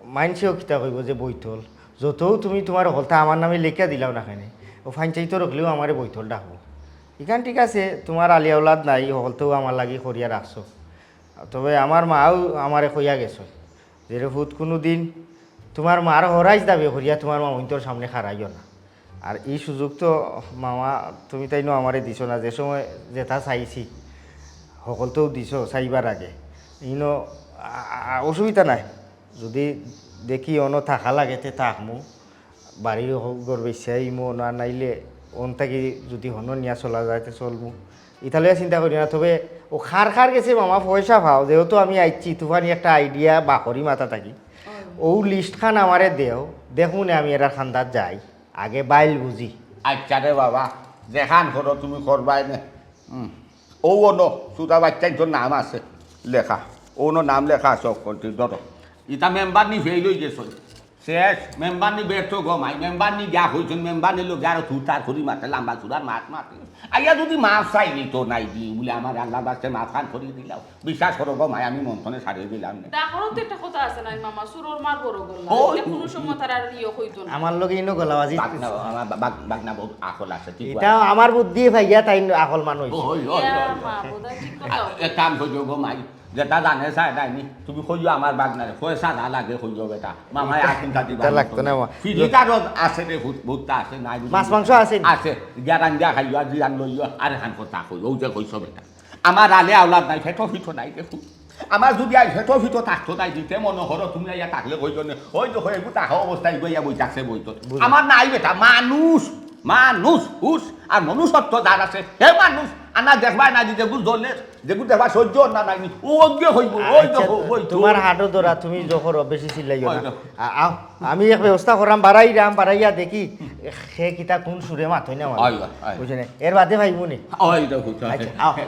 [SPEAKER 4] মাইনসেও কিতা কইব যে বৈতল যতও তুমি তোমার হলতা আমার নামে লেখিয়া দিলাও না খানে ও ফাইন চাইতো রাখলেও আমারে বৈতল ডাকবো এখান ঠিক আছে তোমার আলিয়াউলাদ নাই হলতেও আমার লাগি করিয়া রাখছো তবে আমার মাও আমারে কইয়া গেছো যে ফুট কোনো দিন তোমার মার হরাইজ দাবি করিয়া তোমার মামইন্তর সামনে খারাইও না আর এই সুযোগ তো মামা তুমি তাই নো আমারে দিছো না যে সময় যেটা চাইছি সকলতেও দিছো চাইবার আগে ইনো অসুবিধা নাই যদি দেখি অন্য থাকা লাগে তে থাকমু বাড়ির ঘর বেশি ইমো না নাইলে অন থাকি যদি হন নিয়া চলা যায় তো চলমু ইতালিয়া চিন্তা করি না তবে ও খার গেছে মামা পয়সা পাও যেহেতু আমি আইছি তুফানি একটা আইডিয়া বাকরি মাথা থাকি ও লিস্টখান আমারে দেও দেখুন আমি এরা খান্দার যাই আগে বাইল বুঝি
[SPEAKER 8] আচ্ছা রে বাবা যেখান করো তুমি করবাই না ও অন্য সুতা বাচ্চার তোর নাম আছে লেখা অন্য নাম লেখা আছে অক্ষরটি ধরো ইটা মেম্বার নি ফেল হয়ে গেছ শেষ মেম্বার নি ব্যর্থ গমাই মেম্বার নি যা হয়েছেন মেম্বার নিল যার থুতার করি মাঠে লাম্বা চূড়ার মাছ মাঠে আইয়া যদি মাছ চাইনি তো নাই দি বলে আমার আল্লাহ বাচ্চা মাছ খান করিয়ে দিলাম বিশ্বাস করো গমাই আমি মন্থনে ছাড়িয়ে দিলাম না
[SPEAKER 3] ডাকরও তো একটা কথা আছে না মামা সুরোর মার বড় গল্লা কোনো সময় তার আর ইয়ে হইতো না
[SPEAKER 4] আমার লগে ইনো গলাবাজি
[SPEAKER 8] আমার বাগনা বহুত আকল আছে ঠিক
[SPEAKER 4] এটা আমার বুদ্ধি ভাইয়া তাই আকল মানুষ
[SPEAKER 3] মা বোধহয় ঠিক কথা
[SPEAKER 8] এক কাম করছো গমাই যেটা জানে চাই নাইনি তুমি কইও আমার বাগনারে পয়সা না লাগে কইও বেটা মামাই আকিনটা দিবা
[SPEAKER 4] এটা লাগতো না মা
[SPEAKER 8] ফিরিটারও আছে রে ভূতটা আছে নাই
[SPEAKER 4] মাছ মাংস আছে
[SPEAKER 8] আছে জ্ঞান দিয়া খাইও জিয়ান লইও আর এখান কথা কই ও যে কইছ বেটা আমার আলে আওলাদ নাই ফেটো ফিটো নাই দেখো আমার যদি আই ফেটো ফিটো থাকতো নাই দিতে মনে হলো তুমি ইয়া থাকলে কইতো না ওই তো হয়ে গোটা অবস্থায় গইয়া বই থাকছে বইতো আমার নাই বেটা মানুষ মানুষ হুস আর মনুষ্যত্ব যার আছে হে মানুষ আনা দেখবাই না দিতে বুঝ ধরলে যেগু দেখবা সহ্য না নাইনি ও অজ্ঞ হইব ওই তো ওই
[SPEAKER 4] তোমার হাঁটো ধরা তুমি যখন বেশি চিল্লাইও না আও আমি এক ব্যবস্থা করাম বাড়াইয়া দেখি সে কিতা কোন সুরে মাত হয় না বুঝে না এর বাদে ভাইবো নি
[SPEAKER 8] ওই দেখো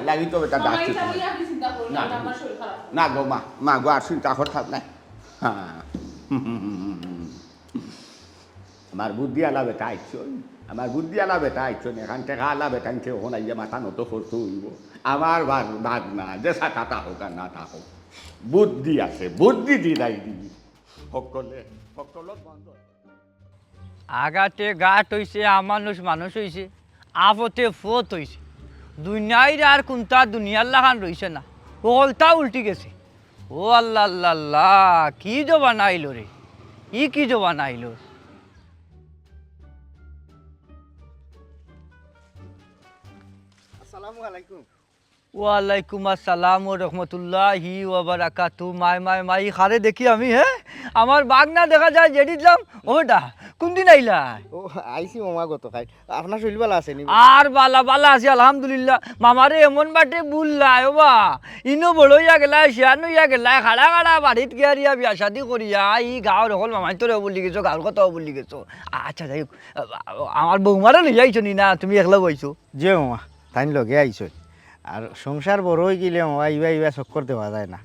[SPEAKER 8] লাগি তো বেটা
[SPEAKER 3] মামা
[SPEAKER 8] ডাকছি
[SPEAKER 3] এটা বলি আপনি চিন্তা করুন না আমার শরীর খারাপ
[SPEAKER 8] না গো মা গো আর চিন্তা করতাম না হ্যাঁ আমার বুদ্ধি আলা বেটা আইছো আমার বুদ্ধি আলা বেটা আইছো এখান থেকে আলা বেটা নিতে ওখানে আইয়া মাথা নত করতে হইব আমার ভাগ না যে সাটা হোক আর না তা হোক বুদ্ধি আছে বুদ্ধি দিলাই দিবি সকলে বন্ধ
[SPEAKER 9] আগাতে গাট হইছে মানুষ মানুষ হইছে আপতে ফত হইছে দুনিয়ার আর কোনটা দুনিয়ার লাগান রইছে না ওলটা উল্টি গেছে ও আল্লাহ আল্লাহ আল্লাহ কি জবা নাইলো রে কি জবা নাইলো
[SPEAKER 4] আসসালামু আলাইকুম
[SPEAKER 9] ওয়ালাইকুম আসসালাম ও রহমতুল্লাহি ওয়া বারাকাতু। মাই খারে দেখি আমি হ্যাঁ আমার বাঘ না দেখা যায় যেটি দিলাম ওটা কোন দিন আইলা?
[SPEAKER 4] ও আইসি মামা গত খাই আপনার শরীর ভালো আছে নি?
[SPEAKER 9] আর বালা আছে আলহামদুলিল্লাহ। মামারে এমন বাটে বুললাই ও বা ইনো বড় হইয়া গেলা শিয়ানো হইয়া গেলা খাড়া খাড়া বাড়িত গিয়া বিয়া শাদি করিয়া ই গাঁৱৰ হল মামাই তোরে বলি গেছো গাঁৱৰ কথাও বলি গেছো। আচ্ছা যাই হোক আমার বৌমারে লইয়া আইছো নি না তুমি একলা বইছো?
[SPEAKER 4] যে মামা তাই লগে আইস আর সংসার বড় হয়ে গেলে মামা ইবা চক্কর দেওয়া যায় না।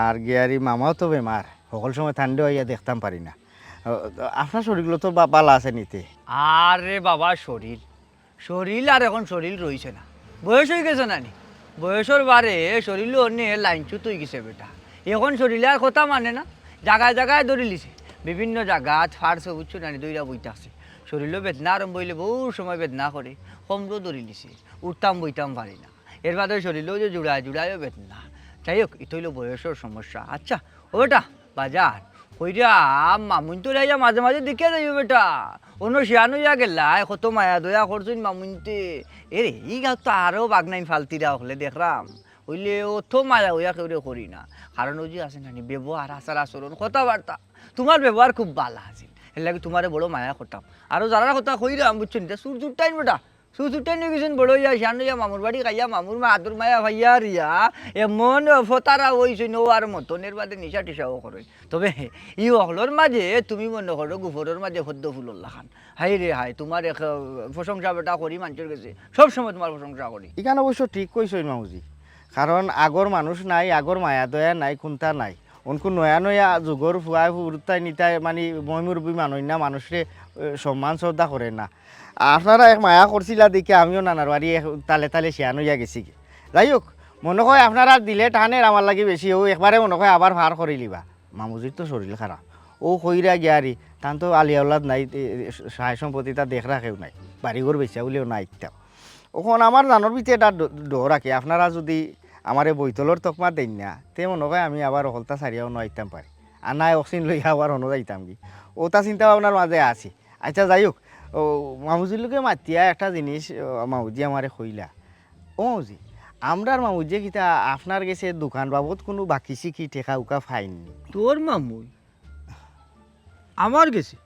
[SPEAKER 4] আর গিয়ারি মামাও তো বেমার, সকল সময় ঠান্ডা হইয়া দেখতাম পারি না। আপনার শরীরগুলো তো বালা আছে নিতে?
[SPEAKER 9] আরে বাবা শরীর আর এখন শরীর রইছে না, বয়স হয়ে গেছে না নি? বয়সের বারে শরীরও অন্য লাইনচ্যুত হয়ে গেছে বেটা। এখন শরীরে আর কথা মানে না, জায়গায় জায়গায় ধরে লিছে বিভিন্ন জায়গাত ফার্সে বুঝছো নানি দইরা বইতে আছে। শরীরও বেদনা আরম্ভ হইলে বহু সময় বেদনা করে, কমরও ধরে লিছে, উঠতাম বইতাম পারি না। এর বাদে শরীরেও যে জুড়ায়ও বেদনা। যাই হোক এটা হইলো বয়সের সমস্যা। আচ্ছা ওটা বাজার কইরা মামুন তো রাইয়া মাঝে মাঝে দেখে যাইও বেটা, অন্য শিয়ানো ইয়া গেলা কত মায়া দয়া করছুন মামুনতে। এরে এই গাছ তো আরও বাগনাইন ফালতিরা হলে দেখলাম হইলে অত মায়া হইয়া কেউ করি না। কারণ ওই যে আছে নানি ব্যবহার আচার আচরণ কথাবার্তা, তোমার ব্যবহার খুব ভালো আছে, এর লাগে তোমারে বড় মায়া করতাম। আরও যারা কথা কইরাম বুঝছেন সুর টাইম বেটা সুরটাই নিয়ে গেছেন বড় ইয়া শিয়ানো ইয়া মামুর বাড়ি খাইয়া মামুর মা আদর মায়া ভাইয়া রিয়া এমন ফতারা হইছে নোয়ার মতনের বাদে নিশা টিসাও করে। তবে ই অহলোর মাঝে তুমি মনে করো গুফরের মাঝে পদ্ম ফুলর লাখান। হাই রে হাই তোমার প্রশংসা বেটা করি মানুষের কাছে, সবসময় তোমার প্রশংসা করি।
[SPEAKER 4] এখানে অবশ্য ঠিক কইসই মামুজি, কারণ আগর মানুষ নাই, আগর মায়া দয়া নাই, কোনটা নাই। অনকু নয়া যুগর ফুয়াই ফুরতাই নিতাই মানে মই মুরব্বী মানুষ না, মানুষরে সম্মান শ্রদ্ধা করে না। আপনারা এক মায়া করছিলা দেখে আমিও নানার বাড়ি তালে তালে শিয়ান হইয়া গেছি। যাই হোক মনে হয় আপনারা দিলে টানের আমার লাগে বেশি, ও একবারে মনে হয় আবার ভার করে লিবা। মামুজির তো শরীর খারাপ, ও কইরা গিয়ারি তান তো আলিয়াউলাদ নাই, সাহায্য সম্পত্তি তা দেখ রাখেও নাই, বাড়িঘর বেচা বলেও নাই। ওখন আমার জানোর ভিতরে এটা ডর রাখে, আপনারা যদি আমার এই বইতলর তকমা দেন না তে মনে হয় আমি আবার হলতা সারিয়াও নাইতাম পারি, আর নাই অক্সিন লইয়া আবার অন্য যাইতাম কি, ওটা চিন্তা ভাবনার মাঝে আছি। আচ্ছা যাই হোক ও মামুজির লোকে মাতিয়া একটা জিনিস মামুজি আমারে কইলা, ও মামুজি আমরার মামুজি কিতা আপনার গেছে দোকান বাবদ কোনো বাকি সিকি টেকা উকা ফাইননি?
[SPEAKER 9] তোর মামুই আমার গেছে?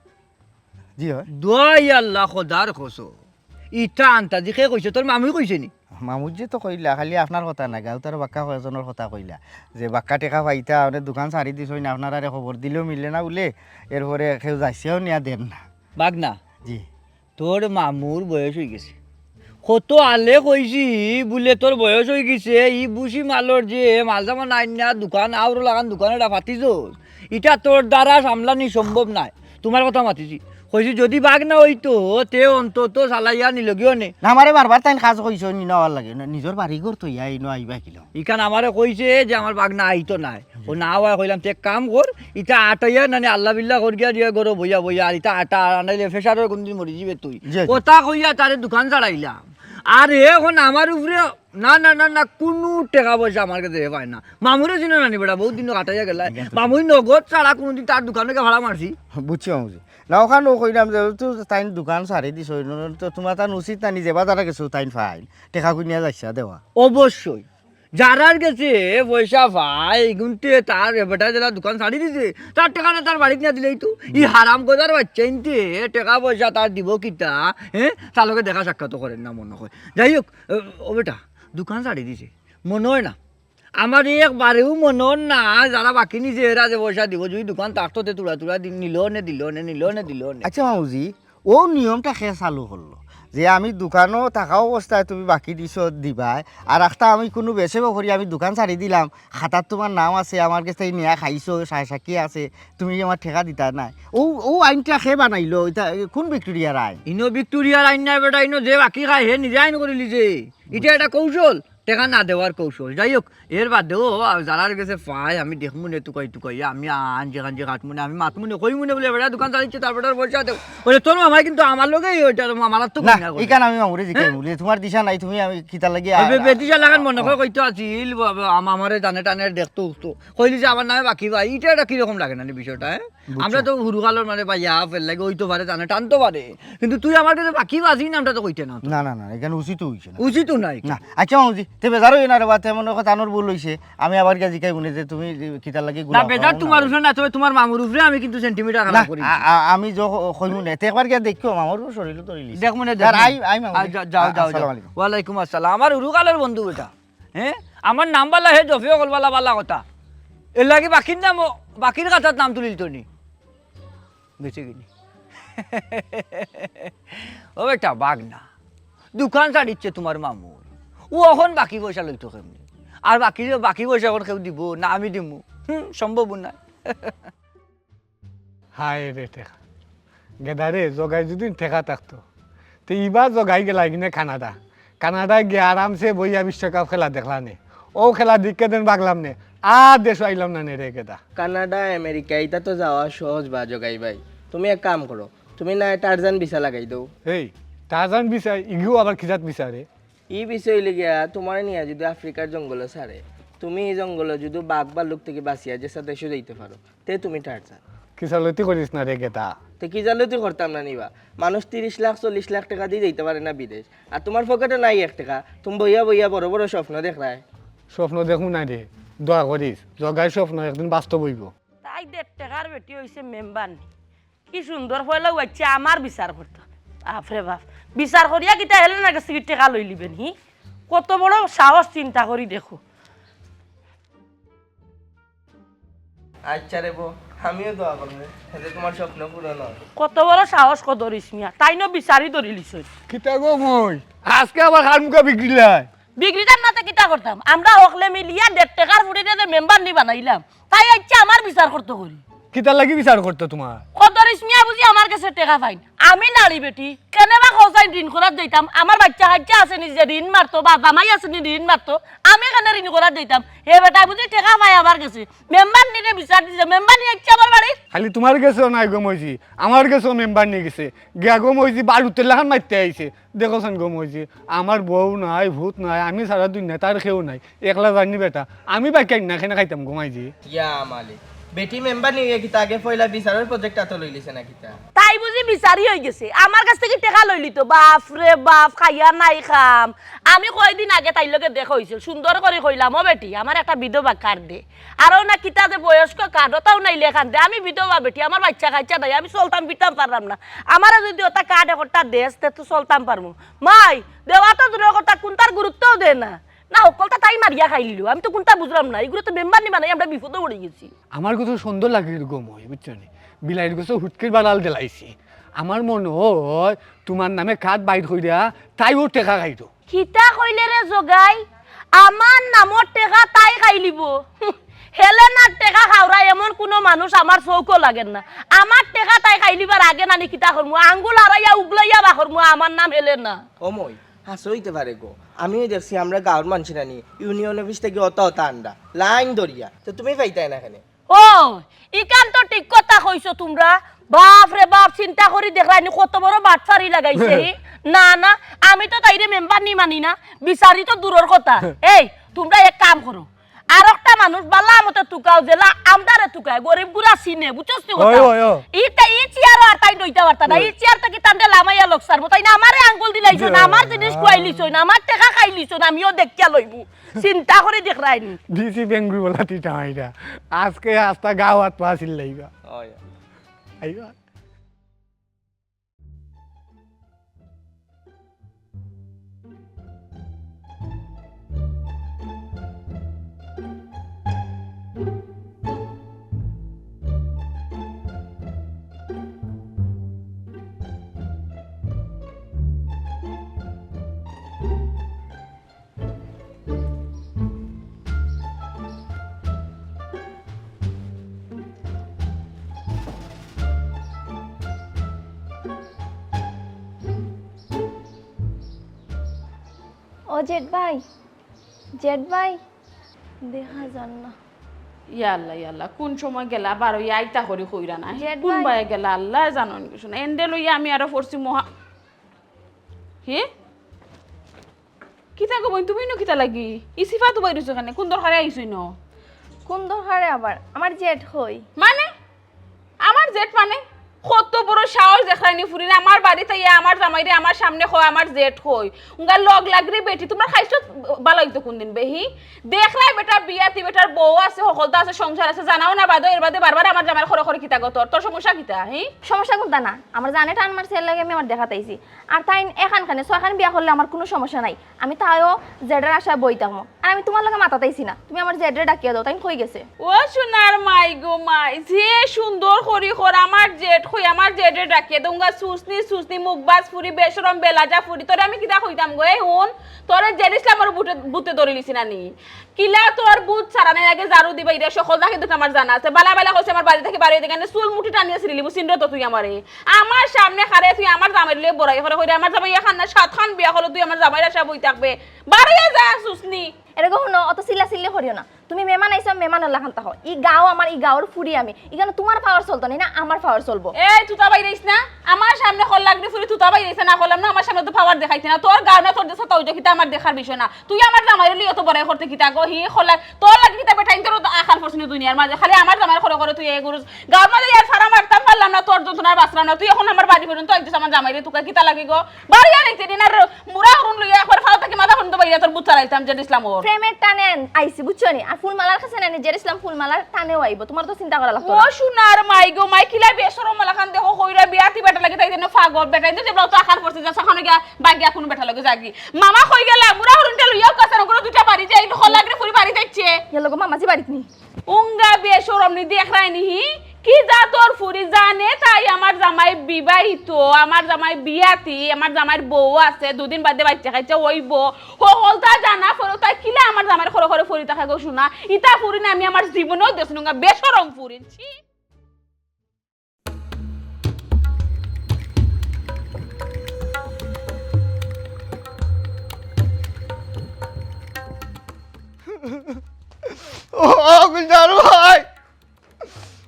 [SPEAKER 4] জি হয়।
[SPEAKER 9] দোয়াই আল্লাহ খোদার খোসো ইটা আনতা দেখে কইছে তোর মামুই কইছে নি?
[SPEAKER 4] মামুজি তো কইলা, খালি আপনার কথা না গাঁও তার বাক্কা কয়েকজনের কথা কইলা যে বাক্কা টেকা পাইতা অনেক দোকান সারি দিছ না, আপনারা খবর দিলেও মিলে না বলে, এরপরে কেউ যাইছেও নিয়া দেন না।
[SPEAKER 9] বাগনা
[SPEAKER 4] জি
[SPEAKER 9] তোর মামুর বয়স হয়ে গেছে, কত আলে কইছি বলে তোর বয়স হয়ে গেছে, ই বুসি মালর যে মাল জামা নাই না দোকান আউর লাগান দোকানে ফাটিছ, এটা তোর দ্বারা সামলানি সম্ভব নাই। তোমার কথা মাতিছি, কইছি যদি বাঘ না হইতো তে অন্তত চালাইয়া নিলগিও নে।
[SPEAKER 4] না আমারে বারবার তাই কাজ কইছ নি নেওয়ার লাগে, নিজের বাড়ি ঘর তো ইয়াই ন আইবা কিলো।
[SPEAKER 9] ইখান আমারে কইছে যে আমার বাঘ না আইতো নাই, ও না হয় কইলাম তে কাম কর ইটা আটাইয়া নানি আল্লাহ বিল্লাহ করিয়া দিয়া গরো বইয়া বইয়া আর ইটা আটা আনাইলে ফেসারের কোনদিন মরি যাবে তুই। কথা কইয়া তারে দোকান ছাড়াইলাম। আর এখন আমার উপরে না না না না কোনো টাকা পয়সা আমার কাছে পায় না। মামুরে চিনে নানি বেটা বহুত দিন কাটাইয়া গেল, মামুই নগদ ছাড়া কোনোদিন তার দোকানে ভাড়া মারছি।
[SPEAKER 4] বুঝছি মামুজি, না ওখানে কইলাম যে তাই দোকান সারি দিছ তো তোমার তার উচিত না নিজে বাজারে গেছো তাই ফাইন টেকা কুনিয়া যাইছা দেওয়া।
[SPEAKER 9] অবশ্যই যারার গেছে পয়সা পায় গুনতে তার বেটা যারা দোকান ছাড়ি দিছে তার টাকা না তার বাড়িতে না দিলেই তো ই হারাম গজার বাচ্চা ইনতে টাকা পয়সা তার দিব কিটা, হ্যাঁ তার লোকে দেখা সাক্ষাৎ করেন না মনে হয়। যাই হোক ও বেটা দোকান ছাড়ি দিছে মনে হয় না, আমার একবারেও মনে হয় না যারা বাকি নিছে এরা যে পয়সা দিব, যদি দোকান থাকতো তুলা তুলা নিল নে দিল নে নিল নে দিল নে।
[SPEAKER 4] আচ্ছা মামুজি ও নিয়মটা খে চালু করলো যে আমি দোকানও থাকা অবস্থায় তুমি বাকি দিছ দিবাই, আর একটা আমি কোনো বেছে করি আমি দোকান ছাড়ি দিলাম, খাতার তোমার নাম আছে, আমার কাছে নিয়া খাইছো সাক্ষী আছে, তুমি আমার ঠেকা দিতা নাই, ও ও আইনটা খে বানাইলো, এটা কোন ভিক্টোরিয়ার আইন?
[SPEAKER 9] ইনো ভিক্টোরিয়ার আইন নাই বেটা, ইনো যে বাকি খায় হে নিজে আইন করে লিছে, এটা একটা কৌশল টেকা না দেওয়ার কৌশল। যাই হোক এর বাদেও যারার কাছে পাই আমি দেখমু নে টুকাই আমি আন যেখান যে কাটমুনে আমি মাতমুনে কইমুনে বলে বেটা দোকান চালিয়েছে তারপর পয়সা দেও বলে তোর মামাই কিন্তু আমার লোকে ওইটা আমার তো
[SPEAKER 4] না এখানে আমি মামুরে জিজ্ঞাসা বলি তোমার দিশা নাই, তুমি আমি কিতা লাগি
[SPEAKER 9] বেদিশা লাগান মনে করে কইতো আছিল আমারে জানে টানে দেখতো কইলি যে আমার নামে বাকি ভাই, এটা কিরকম লাগে না বিষয়টা? আমরা তো হুরুকালোর মানে পাইয়া ফেল লাগে হইতে পারে জানে টানতে পারে কিন্তু তুই আমার কাছে বাকি বাজি নামটা তো কইতে না তো।
[SPEAKER 4] না না না এখানে উচিত হইছে না
[SPEAKER 9] উচিত নাই
[SPEAKER 4] না আচ্ছা মামুজি তে বেজার হই না রে বাতে মনে কথা আনোর ভুল হইছে আমি আবার গিয়া জিকাই মনে যে তুমি কিতার লাগি
[SPEAKER 9] না বেজার তোমার উপরে না তবে তোমার মামুর উপরে আমি কিন্তু সেন্টিমিটার
[SPEAKER 4] না
[SPEAKER 9] খারাপ করি
[SPEAKER 4] আমি যো কইমু না তে একবার গিয়া দেখো মামার শরীর তো রিলিজ
[SPEAKER 9] দেখ মনে
[SPEAKER 4] আর আই মামুজি
[SPEAKER 9] যাও যাও যাও
[SPEAKER 4] আসসালামু আলাইকুম
[SPEAKER 9] ওয়ালাইকুম আসসালাম আমার হুরুকালোর বন্ধু এটা হ্যাঁ আমার নাম বালা হে জফিও কলবালা বালা কথা এর লাগি বাকির নাম বাকির কথার নাম তুলিল তো নি বেঁচে গেলি ও বেটা বাঘ না দোকান ছাড়িচ্ছে তোমার মামুর ও এখন বাকি পয়সা লইতো কেমনি আর বাকি পয়সা এখন কেউ দিব না আমি দিব সম্ভব না
[SPEAKER 10] হায় রে টেকা গেদারে জগাই যদি ঠেকা থাকতো তো এবার জগাই গেলা কিনে কানাডায় গিয়ে আরামসে বইয়া বিশ্বকাপ খেলা দেখলা নে ও খেলা দিকে দেন বাগলাম নে আর দেশ আইলাম না নে রে গেদা
[SPEAKER 11] কানাডা আমেরিকা এটা তো যাওয়া সহজ বা জগাই ভাই তুমি এক কাম করো তুমি না টারজান ভিসা লাগাই দাও
[SPEAKER 10] এই টারজান বিচার ইগিও আবার খিজাত বিচারে
[SPEAKER 11] এই বিষয় লিগিয়া তোমার নিয়ে যদি আফ্রিকার জঙ্গলে ছাড়ে তুমি এই জঙ্গলে যদি বাঘ বা লোক থেকে বাঁচিয়া যে সাথে এসে যাইতে পারো তে তুমি টারজান
[SPEAKER 10] কিসালতি করিস না রে গেদা
[SPEAKER 11] তো কি জানলে তুই করতাম না নিবা মানুষ 30 লাখ 40 লাখ টাকা দিয়ে যাইতে পারে না বিদেশ আর তোমার পকেটে নাই 1 টাকা তুমি বইয়া বইয়া বড় বড় স্বপ্ন দেখ রায়
[SPEAKER 10] স্বপ্ন দেখুন না রে দোয়া করিস জগাই স্বপ্ন একদিন বাস্তব হইব
[SPEAKER 2] তাই 1.5 টাকার বেটি হইছে মেম্বার নি কি সুন্দর হইলো হচ্ছে আমার বিচার করতে বাপরে বাপ বিচার করিয়া কিতা হেলে না গেছে টাকা লই লিবেন হি কত বড় সাহস চিন্তা করি দেখো
[SPEAKER 11] আচ্ছা রে বো আমিও দোয়া করবো এতে তোমার স্বপ্ন পূরণ হয়
[SPEAKER 2] কত বড় সাহস কত রিসমিয়া তাই ন বিচারি ধরি লিছ
[SPEAKER 10] কিতা গো মই আজকে আবার হার মুখা বিক্রিলাই
[SPEAKER 2] বিক্রিটার নাতে কিতা করতাম আমরা হকলে মিলিয়া 1.5 টাকার ফুটিতে মেম্বার নি বানাইলাম তাই আচ্ছা আমার বিচার করতে করি
[SPEAKER 10] কিতা লাগি বিচার করতো তোমার
[SPEAKER 2] কত রিসমিয়া বুঝি আমার কাছে টাকা পাইন আমি নারী বেটি কেনেবা খোঁজাই ঋণ করার দিতাম আমার বাচ্চা কাচ্চা আছে নি যে ঋণ মারতো বা জামাই আছে নি ঋণ মারতো আমি কেন ঋণ করার দিতাম হে বেটা বুঝি টাকা পাই আমার কাছে মেম্বার নিয়ে বিচার দিছে মেম্বার নিয়ে আচ্ছা আমার বাড়ি
[SPEAKER 10] খালি তোমার গেছেও নাই গো মইজি আমার গেছেও মেম্বার নিয়ে গেছে গিয়া গো মইজি বালুতে লাখান মারতে আইছে দেখোছেন গো মইজি আমার বউ নাই ভূত নাই আমি সারা দুই নেতার খেয়েও নাই একলা জানি বেটা আমি বাকি না খেনে খাইতাম গো মাইজি
[SPEAKER 11] ইয়া মালিক বেটি মেম্বার নিয়ে কিতা আগে পয়লা বিচারের প্রজেক্ট আতো লইলিছে না কিতা
[SPEAKER 2] তাই বুঝি বিচারি হয়ে গেছে আমার কাছ থেকে টাকা লইলি তো বাপ রে বাপ খাইয়া নাই খাম আমি কয়দিন আগে তাই লগে দেখা হয়েছিল সুন্দর করে কইলাম ও বেটি আমার একটা বিধবা কার্ড দে আরও না কিতাতে বয়স্ক কার্ডটাও নাই লেখান দে আমি বিধবা বেটি আমার বাচ্চা কাচ্চা নাই আমি চলতাম ফিরতাম পারলাম না আমার যদি ওটা কার্ড একটা দেশ তে তো চলতাম পারবো মাই দেওয়া তো দূরের কথা কোনটার গুরুত্বও দে না না সকলটা তাই মারিয়া খাইলিল আমি তো কোনটা বুঝলাম না এগুলো তো মেম্বার নি বানাই আমরা বিপদে পড়ে গেছি
[SPEAKER 10] আমার কত সুন্দর লাগে গো মই বুঝছো নি বিলাইয়ের গোছ হুটকির বাড়াল দিলাইছি আমার মনে হয় তোমার নামে কাঠ বাইর কইরা তাইও টেকা খাইতো
[SPEAKER 2] কিতা কইলে রে জগাই আমার নামর টেকা তাই খাইলিব হেলেনার টেকা খাওরা এমন কোনো মানুষ আমার চৌকো লাগেন না আমার টেকা তাই খাইলিবার আগে নানি কিতা করমু আঙ্গুল হারাইয়া উগলাইয়া বাখরমু আমার নাম হেলেনা
[SPEAKER 11] ও মই হাসো হইতে পারে গো আমিও দেখছি আমরা গাঁৱৰ মানুষরা নি ইউনিয়ন অফিস থেকে অত আন্ডা লাইন দরিয়া তো তুমি পাইতাই না এখানে
[SPEAKER 2] ও ইকান তো ঠিক কথা কইছো তোমরা বাপ রে বাপ চিন্তা করি দেখলাইনি কত বড় বাটফারি লাগাইছে না না আমি তো তাইরে মেম্বার নি মানি না বিচারি তো দূরের কথা এই তোমরা এক কাম করো আর একটা মানুষ বালা মতো টুকাও জেলা আমদারে টুকায় গরিব গুলা চিনে বুঝছস নি কথা ইটা ই চেয়ার আর তাই দইতা পারতা না ই চেয়ার থেকে তান্ডে লামাইয়া লক্সার মতো না আমারে আঙ্গুল দিলাইছো না আমার জিনিস খুয়াইলিছো না আমার টাকা খাইলিছো না আমিও দেখিয়া লইবু চিন্তা করে দেখ রাইনি
[SPEAKER 10] ডিসি বেঙ্গুই বলা তিটা আইরা আজকে আস্তা গাওয়াত পাছিল লাইবা আইবা
[SPEAKER 5] ও জেড ভাই দেখা যান না
[SPEAKER 3] ইয়াল্লা কোন সময় গেলা আবার ওই আইতা করি কইরা না
[SPEAKER 5] জেড
[SPEAKER 3] কোন
[SPEAKER 5] ভাই।
[SPEAKER 3] বায়ে গেলা আল্লাহ জানন কিছু না এন্ডে লইয়া আমি আরো ফরছি মহা হে কিতা কই তুমি নো কিতা লাগি ইসিফা তো বাইরছো কেন কোন দরকারে আইছই ন
[SPEAKER 5] কোন দরকারে আবার আমার জেড হই
[SPEAKER 3] মানে আমার আমার জেঠ মানে কত বড় সাহস দেখায়নি ফুরিনে আমার বাড়িতে ইয়া আমার জামাইরে আমার সামনে কয় আমার জেঠ কই উঙ্গা লগ লাগরি বেটি তোমরা খাইছো ভালো হইতো কোনদিন বেহি দেখলাই বেটা বিয়াতি বেটার বউ আছে সকলতা আছে সংসার আছে জানাও না বাদো এর বাদে বারবার আমার জামাইর খরে খরে কিতা গতর তোর সমস্যা কিতা হি
[SPEAKER 5] সমস্যা কোনটা না আমার জানে টান মার ছেলে লাগে আমি আমার দেখাতাইছি আর তাই এখানখানে ছয়খান বিয়া করলে আমার কোনো সমস্যা নাই আমি তাইও জেডের আশায় বই থাকবো আর আমি তোমার লগে মাতাতাইছি না তুমি আমার জেডের ডাকিয়ে দাও তাই কই গেছে
[SPEAKER 3] ও সোনার মাই গো মাই যে সুন্দর করি কর আমার জেঠ কই আমার জেডে ডাকিয়ে দউঙ্গা সুসনি মুখবাজ ফুরি বেশরম বেলাজা ফুরি তোরে আমি কিতা কইতাম গো এই হুন তোরে জেড ইসলামের বুতে ধরে লিছি না নি কিলা তোর বুত সারানে আগে জারু দিবা ইরা সকল দা কিন্তু আমার জানা আছে বালা বালা কইছে আমার বাড়ি থেকে বাড়ি থেকে চুল মুঠি টানিয়ে ছিলি বুঝিন তো তুই আমারে আমার সামনে খারে তুই আমার জামাইর লয়ে বড়াই করে কইরা আমার জামাই খান না সাত খান বিয়া হলো তুই আমার জামাইর আশা বই থাকবে বাড়িয়ে যা সুসনি
[SPEAKER 5] এরকম শুনো অত চিল্লা করিও না তুমি মেহমান আইসা মেহমানের লাখান তাহ ই গাও আমার ই গাওর ফুরি আমি এখানে তোমার পাওয়ার চলতো না আমার পাওয়ার চলবো
[SPEAKER 3] এই তুতা বাইরেইস না আমার সামনে কল লাগনি ফুরি তুতা বাইরেইছ না কইলাম না আমার সামনে তো পাওয়ার দেখাইছ না তোর গাও না তোর দেশে তো কিতা আমার দেখার বিষয় না তুই আমার জামাইর লিয়ে তো বড়াই করতে কিতা গো হি খোলা তোর লাগি কিতা বেটাইন তোর তো আখাল পছন্দ দুনিয়ার মাঝে খালি আমার জামাইর করে করে তুই এই গুরুস গাওর মাঝে ইয়ার সারা মারতাম পারলাম না তোর যন্ত্রণার বাসরা না তুই এখন আমার বাড়ি পর্যন্ত আইছিস আমার জামাইরে তুই কিতা লাগি গো বাড়ি আইতে দিন আর মুরা হরুন লইয়া একবার ফাও থেকে মাথা পর্যন্ত বাইরে তোর বুত চালাইতাম যে ইসলাম ওর
[SPEAKER 5] প্রেমের টানে আইছি বুঝছো নি আর ফুলমালার কাছে না জের ইসলাম ফুলমালার টানেও আইবো তোমার তো চিন্তা করা লাগতো
[SPEAKER 3] ও সোনার মাই গো মাই কিলা বেশরম মালাখান দেখো কইরা বিয়াতি বেটা লাগে তাই দেন ফাগল বেটা ইন্দে যেবলা তো আখাল পড়ছে যা সখানে গিয়া বাগিয়া কোন বেটা লাগে জাগি মামা কই গেলা মুরা হরুনটা লইয়া কাছে নগর দুটা বাড়ি যাই হল লাগরে ফুরি বাড়ি যাচ্ছে
[SPEAKER 5] এলো গো মামাজি বাড়িতে নি
[SPEAKER 3] উঙ্গা বেশরম নি দেখাই নি কি যা তোর ফুরি জানে তাই আমার জামাই বিবাহিত আমার জামাই বিয়াতি আমার জামাইর বউ আছে দুদিন বাদে বাচ্চা খাইছে ওইব হলতা জানা ফলো তাই কিলা আমার জামাইর খরে খরে ফুরি থাকা গো শোনা ইতা ফুরি না আমি আমার জীবনেও দেখছি না বেশরম ফুরি ছি
[SPEAKER 4] ও গুলজার ভাই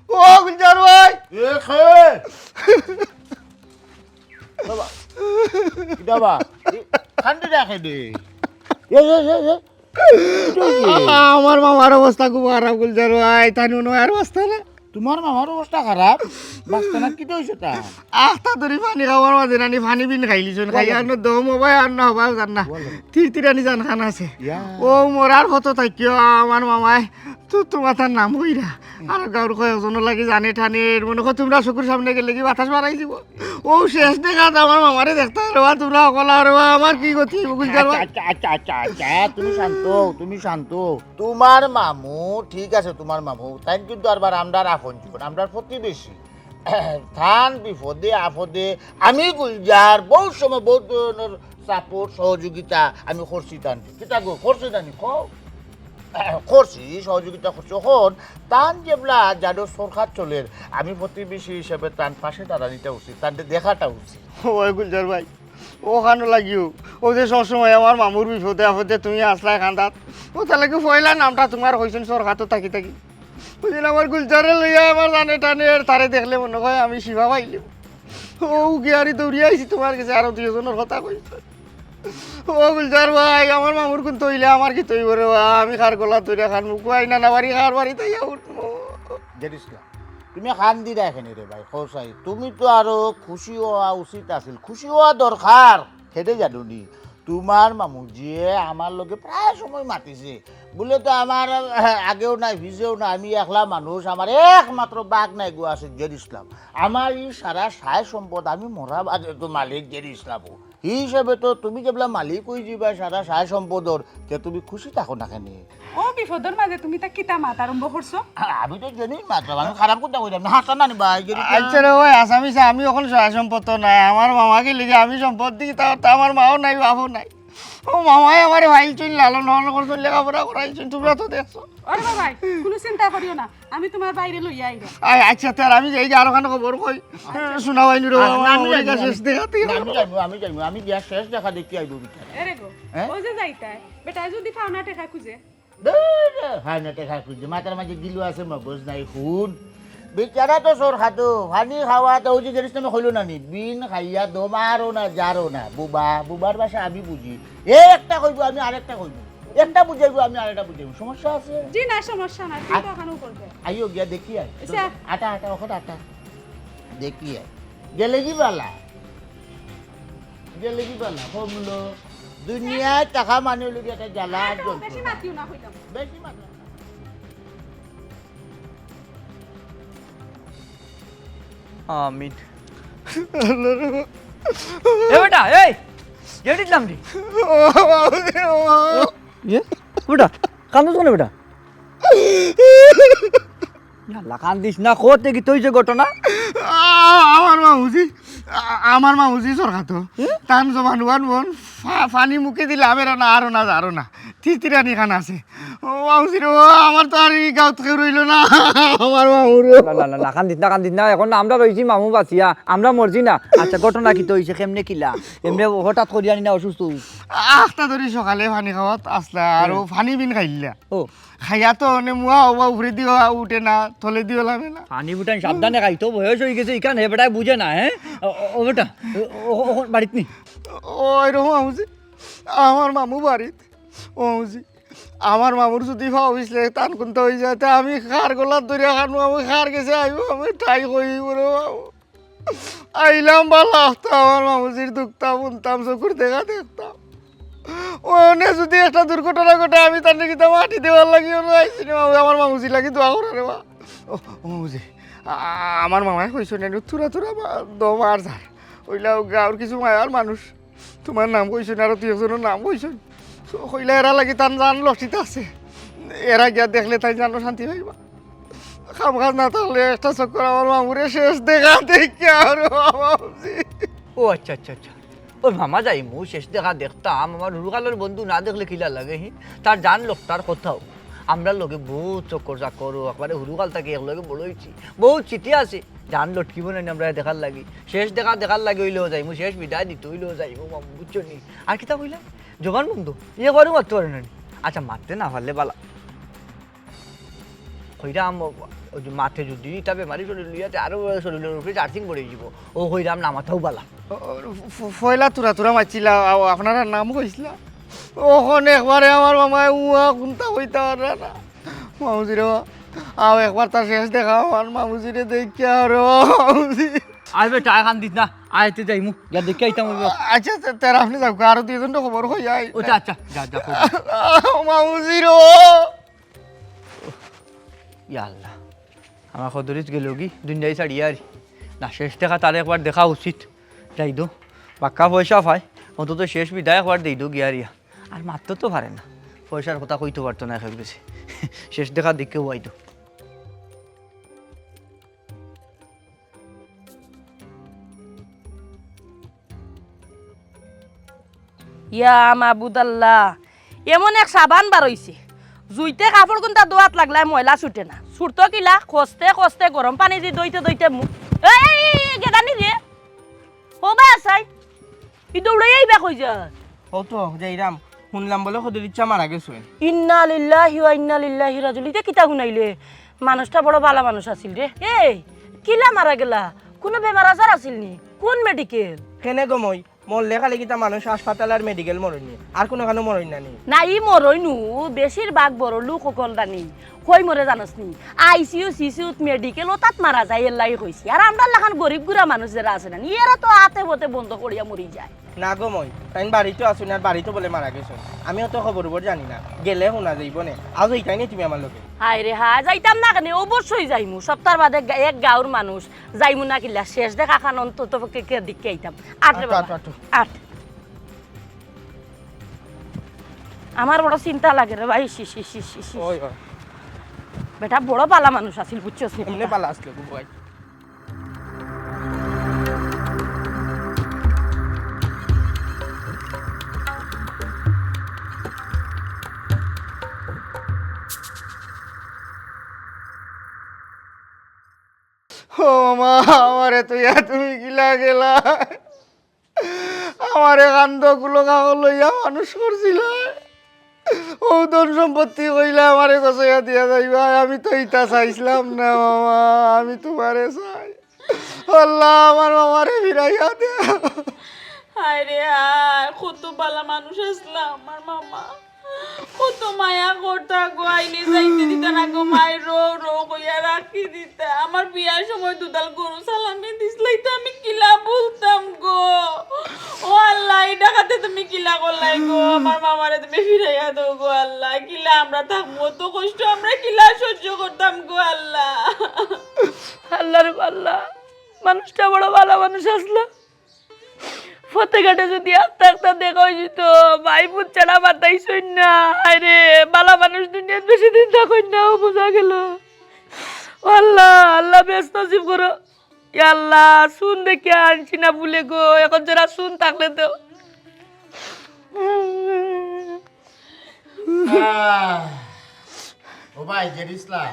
[SPEAKER 4] ও গুলজার ভাই
[SPEAKER 7] এ খে বাবা কিটা বা খান্ডি রাখে দে
[SPEAKER 4] আমার মামার অবস্থা খুব খারাপ গুলজার ভাই তাই নয় অবস্থা না
[SPEAKER 7] তোমার মামার অবস্থা খারাপ বাস্তা না কি হইছে তা
[SPEAKER 4] আস্তা ধরি পানি খাবার মাঝে নানি পানি বিন খাইলিছুন খাই আর দম হবাই আর না হবাই জান না তিরতিরানি জান খান আছে ও মরার কত থাকিও আমার মামায় তো তোমার তার নাম হইরা আর গাঁর কয়েকজন লাগি জানে ঠানে মনে কর তোমরা চকুর সামনে গেলে কি বাতাস বাড়াই দিব ও শেষ দেখা আমার মামারে দেখতে পারবা তোমরা অকলা পারবা আমার কি গতি বুঝতে
[SPEAKER 7] আচ্ছা তুমি শান্ত তোমার মামু ঠিক আছে তোমার মামু তাই কিন্তু আরবার আমরার আপন জীবন আমরার প্রতিবেশী থান বিপদে আপদে আমি গুলজার বহুত সময় বহুত ধরনের সাপোর্ট সহযোগিতা আমি করছি তান কিতা গো করছি জানি করছি সহযোগিতা করছি এখন তান যেবলা যাদের সরকার চলের আমি প্রতিবেশী হিসেবে তান পাশে দাঁড়ানিটা উচিত তানটা দেখাটা উচিত
[SPEAKER 4] ওই গুলজার ভাই ওখানে লাগিও ও যে সবসময় আমার মামুর বিপদে আপদে তুমি আসলা কান্দাত ও তাহলে কি পয়লা নামটা তোমার হয়েছেন সরকার তো থাকি থাকি বুঝলেন আমার গুলজারে লইয়া আমার জানে টানে তারে দেখলে মনে হয় আমি শিবা পাইলাম ও গিয়ারি দৌড়িয়ে আইছি তোমার কাছে আরো দুজনের কথা কইছে ও গুলজার ভাই আমার মামুর কোন তৈলে আমার কি তৈব রে আমি খার গলা তৈরি খান মুখ আইনা না বাড়ি খার বাড়ি তাই উঠবো
[SPEAKER 7] জেরিসলা তুমি খান দি রাখেনি রে ভাই খোসাই তুমি তো আরো খুশি হওয়া উচিত আছিল খুশি হওয়া দরকার সেটাই জানুনি তোমার মামু যে আমার লগে প্রায় সময় মাতিছে বলে তো আমার আগেও নাই ভিজেও না আমি একলা মানুষ আমার একমাত্র বাঘ নাই গো আছে জের ইসলাম আমার এই সারা সায় সম্পদ আমি মরা বাজে তো মালিক জের ইসলাম এই হিসাবে তো তুমি যেগুলা মালিক হয়ে যাবা সারা সায় সম্পদর তে তুমি খুশি থাকো না কেন
[SPEAKER 6] ও বিপদের মাঝে তুমি তা কিতা মাত আরম্ভ করছো
[SPEAKER 7] আমি তো জানি মাত্র আমি খারাপ কথা কইলাম না হাসা না ভাই
[SPEAKER 4] আচ্ছা রে ওই আসামি আমি এখন সহায় সম্পদ তো নাই আমার মামাকে লিখে আমি সম্পদ দিই তা আমার মাও নাই বাবু নাই ও মামাই আমার ভাই চুন লালন পালন করছো লেখাপড়া করাইছেন তোমরা তো দেখছো
[SPEAKER 6] আরে ভাই কোনো চিন্তা করিও না আমি তোমার বাইরে লইয়া আইরা
[SPEAKER 4] আচ্ছা তার আমি যাই আর ওখানে খবর কই শোনা হয়নি রে শেষ দেখাতে
[SPEAKER 7] আমি গ্যাস শেষ দেখা দেখি আইব
[SPEAKER 6] এরে গো ও যে যাইতাই বেটা যদি ফাউনা টেকা খুঁজে
[SPEAKER 7] হ্যাঁ না টেকা খুঁজে মাথার মাঝে গিলু আছে মগজ নাই শুন বেচারা তো সর খাতো পানি খাওয়া তো ওই যে জিনিস তুমি হইলো না নি বিন খাইয়া দমারও না যারও না বুবার ভাষা আমি বুঝি একটা কইব আমি আরেকটা কইব একটা বুঝাইব আমি আরেকটা বুঝাইব সমস্যা আছে
[SPEAKER 6] জি না সমস্যা না তুই তো ওখানেও করবে
[SPEAKER 7] আইও গিয়া দেখি আই
[SPEAKER 6] আচ্ছা।
[SPEAKER 7] আটা ওখানে আটা দেখি গেলে কি বালা গেলে কি বালা কমলো দুনিয়ায় টাকা মানে লোক একটা জ্বালা আর
[SPEAKER 3] বেশি মাতিও না হইলাম
[SPEAKER 7] বেশি মাত্রা
[SPEAKER 9] আমিন এ বেটা এই যেটিলাম রে বেটা কান্দো শোনে বেটা কান্দিস না কোতে কি তৈছে ঘটনা
[SPEAKER 4] আমার মামুজি সরকার টান জমান ওয়ান বোন পানি মুখে দিলে আমের না আরো না তিতিরানি খান আছে ও মামুজি ও আমার তো আর এই গাঁত কেউ রইল না আমার মামুর
[SPEAKER 9] না কান্দিস না এখন আমরা রয়েছি মামু বাঁচিয়া আমরা মরছি না আচ্ছা ঘটনা কি তৈছে কেমনে কিলা এমনি হঠাৎ করিয়া নি না অসুস্থ
[SPEAKER 4] আখটা ধরি সকালে পানি খাওয়াত আসলা আর পানি বিন খাইলা
[SPEAKER 9] ও
[SPEAKER 4] খাইয়া তো অনেক মুয়া হওয়া উপরে দিও উঠে না থলে দিও লাগে না
[SPEAKER 9] পানি বুটান সাবধানে খাইতো বয়স হয়ে গেছে ইকান হে বেটায় বুঝে না হ্যাঁ ও বেটা বাড়িত নি
[SPEAKER 4] ওই রকম মামুজি আমার মামু বাড়িত ও মামুজি আমার মামুর যদি ভাবিসলে টান কোনটা হয়ে যায় তা আমি খার গলার ধরে খানো আমি খার গেছে আইব আমি ঠাই কই বলে বাবু আইলাম ভালো তো আমার মামুজির দুঃখতাম উনতাম চকুর দেখা দেখতাম ওনে যদি একটা দুর্ঘটনা ঘটে আমি তার নাকি তো মাটি দেওয়ার লাগি আইসি আমার মামুজি লাগি দোয়া করে রে বা ও মামুজি আমার মামায় কইস না তুরা দম আর ঝাড় ওইলা গাঁর কিছু মায়ার মানুষ তোমার নাম কইস না আর তুই একজনের নাম কইস কইলা এরা লাগি তার জান লসিত আছে এরা গিয়া দেখলে তাই জানো শান্তি পাইবা খাম খাজ না থাকলে একটা চক্কর আমার মামুরে শেষ দেখা দেখি আর মামুজি
[SPEAKER 9] ও আচ্ছা ওই মামা যাই মু শেষ দেখা দেখতাম আমার রুকালের বন্ধু না দেখলে কিলা লাগে হি তার জান লোকটার কোথাও আমরা লোকে বহুত চক্কর চাক্কর একবারে হুরুকাল থাকে একলগে বড়ইছি বহুত চিঠি আছে জান লটকিব না আমরা দেখার লাগি শেষ দেখার লাগে হইলেও যাই মু শেষ বিদায় দিতে হইলেও যাই বুঝছো নি আর কিতা কইলা জোগান বন্ধু ইয়ে করু মারতে পারে না আচ্ছা মারতে না পারলে বালা কইরাম ওই যে মাঠে যদি তা বেমারি শরীর লিয়াতে আরো শরীরের উপরে চার্জিং পড়ে যাব ও কইরাম নামাতেও বালা
[SPEAKER 4] ফয়লা তুরা মারছিলা আপনারা নাম কইছিলা ওখানে একবারে আমার মামায় উয়া কোনটা হইতে পারে না মামুজিরে আও একবার তার শেষ দেখা আমার মামুজিরে দেখি আর মামুজি
[SPEAKER 9] আইবে টাকা খান দিস না আইতে যাইমু যা দেখে আইতাম
[SPEAKER 4] আচ্ছা তার আপনি যাও আরো দুইজন তো খবর হই যাই
[SPEAKER 9] ওটা আচ্ছা যা
[SPEAKER 4] মামুজিরে
[SPEAKER 9] ইয়া আল্লাহ আমার খদরিত গেল কি দুনিয়ায় ছাড়িয়ে আর না শেষ দেখা তার একবার দেখা উচিত যাই দো বাক্কা পয়সা পায় অন্তত শেষ বিদায় একবার দিই দো গিয়ারিয়া আর মারতে তো পারে না পয়সার কথা কইতে পারতো না এক বেশি শেষ দেখা দেখেও আইতো
[SPEAKER 2] ইয়া মাবুদাল্লাহ এমন এক সাবান বার হইছে জুইতে কাপড় কোনটা দোয়াত লাগলাই ময়লা ছুটে না ছুটতো কিলা খসতে গরম পানি দি দইতে এই গেদানি রে ও বা আসাই ই দৌড়াই আইবা কই যা
[SPEAKER 11] ও তো যাইরাম শুনলাম বলে সদর ইচ্ছা মারা গেছে
[SPEAKER 2] ইন্না লিল্লাহি ওয়া ইন্না লিল্লাহি রাজিউন ইতে কিতা শুনাইলে মানুষটা বড় ভালো মানুষ আছিল রে এই কিলা মারা গেলা কোনো বেমার আজার আছিল নি কোন মেডিকেল
[SPEAKER 11] কেনে গমই মরলে খালি কিতা মানুষ হাসপাতাল আর মেডিকেল মরইনি আর কোনো খানো মরই না নি
[SPEAKER 2] না ই মরইনু বেশিরভাগ বড় লোক সকল দানি কই মরে জানাস নি আইসিইউ সিসিউত মেডিকেল তাত মারা যায় এর লাই হইছে আর আমরা লাখান গরিব গুড়া মানুষ যারা আছে না এরা তো হাতে হতে বন্ধ করিয়া মরি যায়
[SPEAKER 11] না গমই তাই বাড়িতে আসুন আর বাড়িতে বলে মারা গেছে আমি অত খবর জানি না গেলে শোনা যাইব নে আজ এইটাই নি তুমি আমার লোকে
[SPEAKER 2] হায় রে হায় যাইতাম না কেন অবশ্যই যাইমু সপ্তাহ বাদে এক গাঁর মানুষ যাইমু না কিলা শেষ দেখা খান অন্তত দিকে আইতাম আট রে বাবা আট আমার বড় চিন্তা লাগে রে ভাই
[SPEAKER 11] ওই
[SPEAKER 2] বেটা বড় পালা মানুষ আছিল বুঝছস
[SPEAKER 11] এমনি পালা আসলে ভাই
[SPEAKER 4] ও মা আমারে তুই তুমি গিলা গেলা আমারে কান্দগুলো কাগজ লইয়া মানুষ করছিল ও ধন সম্পত্তি কইলা আমারে গছয়া দিয়া যাইবা আমি তো ইটা চাইছিলাম না মামা আমি তোমারে চাই আল্লাহ আমার মামারে ফিরাইয়া দে
[SPEAKER 3] হায় রে হায় কত ভালো মানুষ আসলাম আমার মামা কত মায়া করতা গো, আইলে যাইতে দিতা না গো, মায়ের রো রো কইয়া রাখি দিতা। আমার বিয়ার সময় দুদাল গরু সালামি দিসলাই তো আমি কিলা বলতাম গো। ও আল্লাহ, এই ডাকাতে তুমি কিলা করলাই গো, আমার মামারে তুমি ফিরাইয়া দাও গো আল্লাহ। কিলা আমরা থাকবো, তো কষ্ট আমরা কিলা সহ্য করতাম গো আল্লাহ।
[SPEAKER 2] আল্লাহ রে আল্লাহ, মানুষটা বড় ভালো মানুষ আসলো। ফতেঘাটে যদি আস্তে আস্তে দেখা হয়েছি তো ভাই বুঝ ছাড়া বাতাইছই না। আরে বালা মানুষ দুনিয়ার বেশি দিন থাকই না, ও বোঝা গেল। আল্লাহ আল্লাহ ব্যস্ত নসিব করো। ইয়া আল্লাহ, শুন দেখে আনছি না ভুলে গো, এখন যারা শুন থাকলে তো।
[SPEAKER 7] ও ভাই জেরিসলা,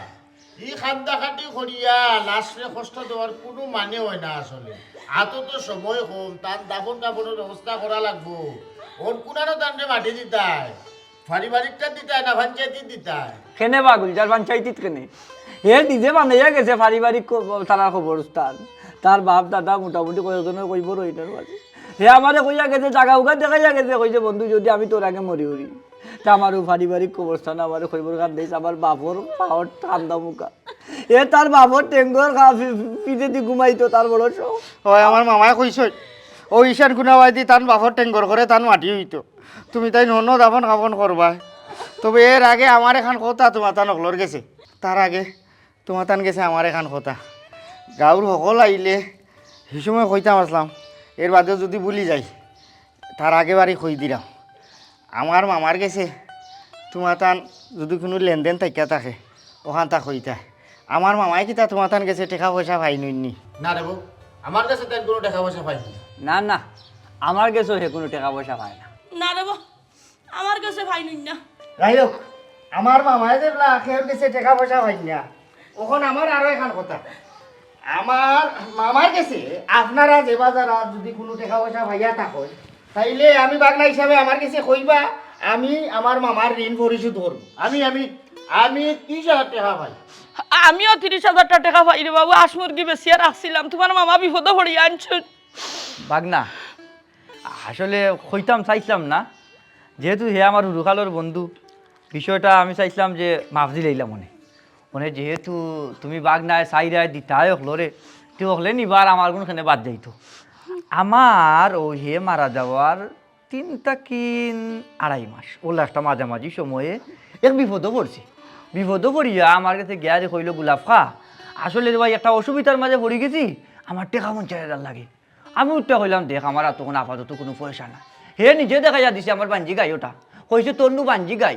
[SPEAKER 7] এই খাদ্যা খাটি করিয়া লাশরে কষ্ট দেওয়ার কোনো মানে হয় না আসলে। আতো তো সময় কম, তার দাফন কাপড়ের ব্যবস্থা করা লাগবো। ওর কুনারও তান্ডে মাটি দিতায়, পারিবারিকটা দিতায় না পঞ্চায়েতি দিতায়।
[SPEAKER 9] কেনে বা গুলজার পঞ্চায়েতিত কেনে হে নিজে বানাইয়া গেছে পারিবারিক তারা খবরস্থান। তার বাপ দাদা মোটামুটি কয়েকজনের কইব রইনের মাঝে হে আমারে কইয়া গেছে, জাগা উগা দেখাইয়া গেছে, কইছে বন্ধু যদি আমি তোর আগে মরি উড়ি তা আমারও পারিবারিক কবরস্থান আমার খবর কান দিয়েছে। আমার বাপর পাওয়ার ঠান্ডা মুখা, এ তার বাপর টেঙ্গর পিঠে দি ঘুমাইতো, তার বড় শখ।
[SPEAKER 4] হয় আমার মামায় কইস ও ঈশান গুণাবাই দি তান বাপর টেঙ্গর করে তান মাটি হইতো। তুমি তাই নন দাফন কাফন করবা। তবে এর আগে আমার এখান কথা তোমার তান অকলর গেছে, তার আগে তোমার তান গেছে আমার এখান কথা। গাঁর সকল আইলে সেই সময় কইতাম আসলাম, এর বাদেও যদি ভুলি যাই তার আগে বাড়ি কই দিলাম। আমার মামার গেছে তোমার তান যদি কোনো লেনদেন থাকিয়া থাকে ওখান তা কইতা। আমার মামাই কিতা তোমার তান গেছে টাকা পয়সা পাই নইনি।
[SPEAKER 7] না রে বউ, আমার কাছে তার কোনো টাকা পয়সা পাইনি।
[SPEAKER 9] না না, আমার গেছো হে কোনো টাকা পয়সা পায় না।
[SPEAKER 2] না রে আমার কাছে ভাই নই না।
[SPEAKER 4] যাই হোক, আমার মামায় যে খেয়ে গেছে টাকা পয়সা পাই না, ওখান আমার আরো এখান কথা। আমার মামার গেছে আপনারা যে বাজারা যদি কোনো টাকা পয়সা ভাইয়া থাকো তাইলে আমি বাগনা হিসাবে আমার কাছে কইবা, আমি আমার মামার ঋণ পরিশোধ করব। আমি আমি আমি 30,000 টাকা পাই।
[SPEAKER 2] আমিও 30,000 টাকা পাই রে বাবু, হাঁস মুরগি বেশিয়া রাখছিলাম, তোমার মামা বিপদে পড়িয়া আনছেন।
[SPEAKER 9] বাগনা আসলে কইতাম চাইছিলাম না, যেহেতু হে আমার হুরুখালোর বন্ধু, বিষয়টা আমি চাইছিলাম যে মাফজি লইলাম মনে মনে, যেহেতু তুমি বাগনায় চাইরায় দিতায় হলরে তো হলে নিবার আমার কোনখানে বাদ যাইতো। আমার ও হে মারা যাওয়ার 3 থেকে 2.5 মাস ওলা একটা মাঝামাঝি সময়ে এক বিপদও পড়ছি। বিপদও পড়িয়া আমার কাছে গিয়ারে কইল, গোলাপ খা আসলে রে ভাই একটা অসুবিধার মাঝে পড়ে গেছি, আমার টাকা 50,000 লাগে। আমি উঠতে কইলাম, দেখ আমার আর তখন আপাতত কোনো পয়সা না। হে নিজে দেখাইয়া দিছে আমার বাঞ্জি গাই, ওটা কইছে তোর নু বাঞ্জি গাই,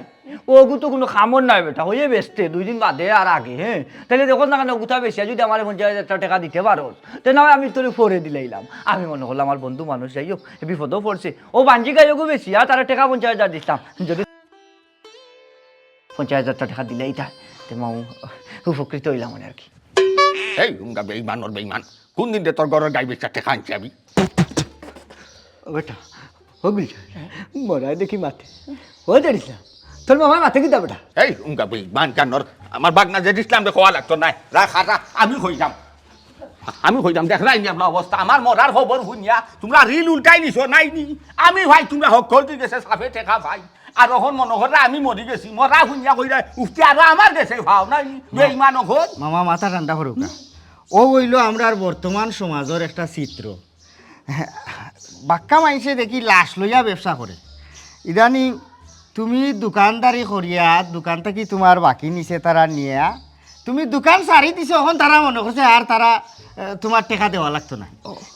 [SPEAKER 9] ওগু তো কোনো খামর নাই বেটা, হয়ে বেচতে 2 দিন বাদে আর আগে। হ্যাঁ তাহলে দেখো না কেন গুথা বেশি যদি আমার 50,000 টাকা দিতে পারো তো না আমি তোর ফোরে দিলাইলাম। আমি মনে করলাম আমার বন্ধু মানুষ, যাই হোক বিপদও পড়ছে, ও বাঞ্জি গাই ওগু বেশি আর তারা টাকা 50,000 দিতাম। যদি 50,000 টাকা দিলেই তা মাও উপকৃত হইলাম আর কি।
[SPEAKER 8] এই উঙ্গা বেইমান ওর বেইমান, কোন দিন তোর ঘরের গাই বেচা টাকা আনছি আমি?
[SPEAKER 9] বেটা ও গুলশান মরাই দেখি মাঠে ও দেড়িলাম, তোর মামা মাঠে কি দা বেটা?
[SPEAKER 8] এই উঙ্গা বেইমান কানর, আমার বাগনা যে ইসলাম রে খোয়া লাগতো নাই, রাখ হারা আমি হইলাম, আমি হইলাম। দেখ রাই আপনার অবস্থা, আমার মরার খবর শুনিয়া তোমরা রিল উল্টাই নিছো নাই নি। আমি ভাই তোমরা হকল দি গেছে সাফে টেকা ভাই, আর এখন মনে করে আমি মরি গেছি, মরা শুনিয়া কইরা উঠতে আর আমার গেছে ভাও নাই বেইমান ঘর।
[SPEAKER 4] মামা মাথা ঠান্ডা করুক না, ও হইল আমরার বর্তমান সমাজের একটা চিত্র। বাক্কা মাইসে দেখি লাশ লইয়া ব্যবসা করে। ইদানি তুমি দোকানদারি করিয়া দোকান থেকে তোমার বাকি নিছে তারা নিয়া তুমি দোকান সারি দিছো, এখন তারা মনে করছে আর তারা তোমার টেকা দেওয়া লাগতো না।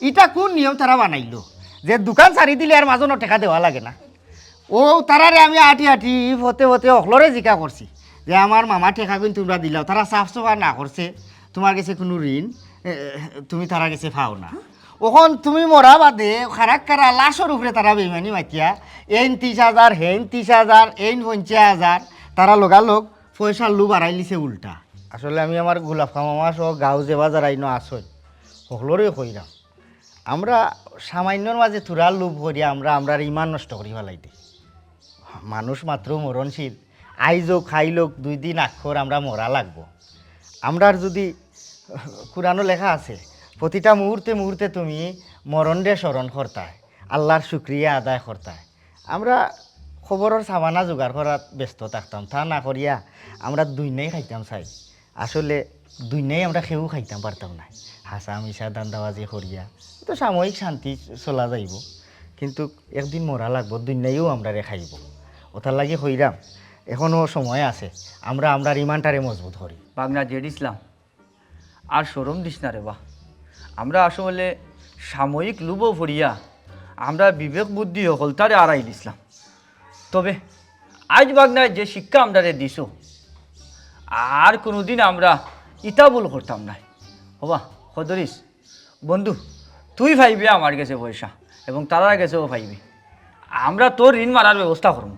[SPEAKER 4] এটা কোন নিয়ম তারা বানাইলো যে দোকান সারি দিলে আর মাঝনও টেকা দেওয়া লাগে না? ও তারারে আমি আটি আটি হতে হতে অকলরে জিকা করছি যে আমার মামা টেকা কিন্তু তোমরা দিলাও, তারা সাফ সাফা না করছে, তোমার কাছে কোনো ঋণ তুমি তারা কাছে পাও না। ওখন তুমি মরা বাদে খারাপ কারা লাশর উপরে তারা বেমানি মাতিয়া এইন 30,000 হেন 30,000 এইন 50,000 তারা লগালগ পয়সার লু বাড়াই লিছে উল্টা। আসলে আমি আমার গোলাপ মামা সহ গাঁও যে বাজার আইন আসই সকলরে কইরাম, আমরা সামান্যর মাঝে তুরার লোভ করিয়া আমরা ইমান নষ্ট করি ফেলাই দিই। মানুষ মাত্র মরণশীল, আইজো খাইলোক 2 দিন আক্ষর আমরা মরা লাগবো। আমরার যদি কুরআনও লেখা আছে প্রতিটা মুহূর্তে মুহূর্তে তুমি মরণরে স্মরণ করতায়, আল্লাহর শুক্রিয়া আদায় করতায়। আমরা খবরের সাবানা জোগাড় করাত ব্যস্ত থাকতাম, তা না করিয়া আমরা দুইনাই খাইতাম চাই। আসলে দুইনাই আমরা খেয়েও খাইতাম পারতাম না, হাসা মিশা দান্দাবাজি করিয়া তো সাময়িক শান্তি চলা যাইব, কিন্তু একদিন মরা লাগবো, দুইনাইও আমরা খাইব। ওটার লাগি হইরাম এখনও সময় আছে, আমরা আমরা ইমানটারে মজবুত করি।
[SPEAKER 9] বাগনা জেড ইসলাম আর সরম দিস না রে বা, আমরা আসলে সাময়িক লুব ভরিয়া আমরা বিবেক বুদ্ধি হলতারে আড়াই দিছিলাম। তবে আজ বাগনায় যে শিক্ষা আমরা দিছ আর কোনোদিন আমরা ইটা ভুল করতাম না। হবা হদরিস বন্ধু, তুই ভাইবি আমার কাছে পয়সা এবং তারা গেছেও ভাইবি, আমরা তোর ঋণ মারার ব্যবস্থা করব।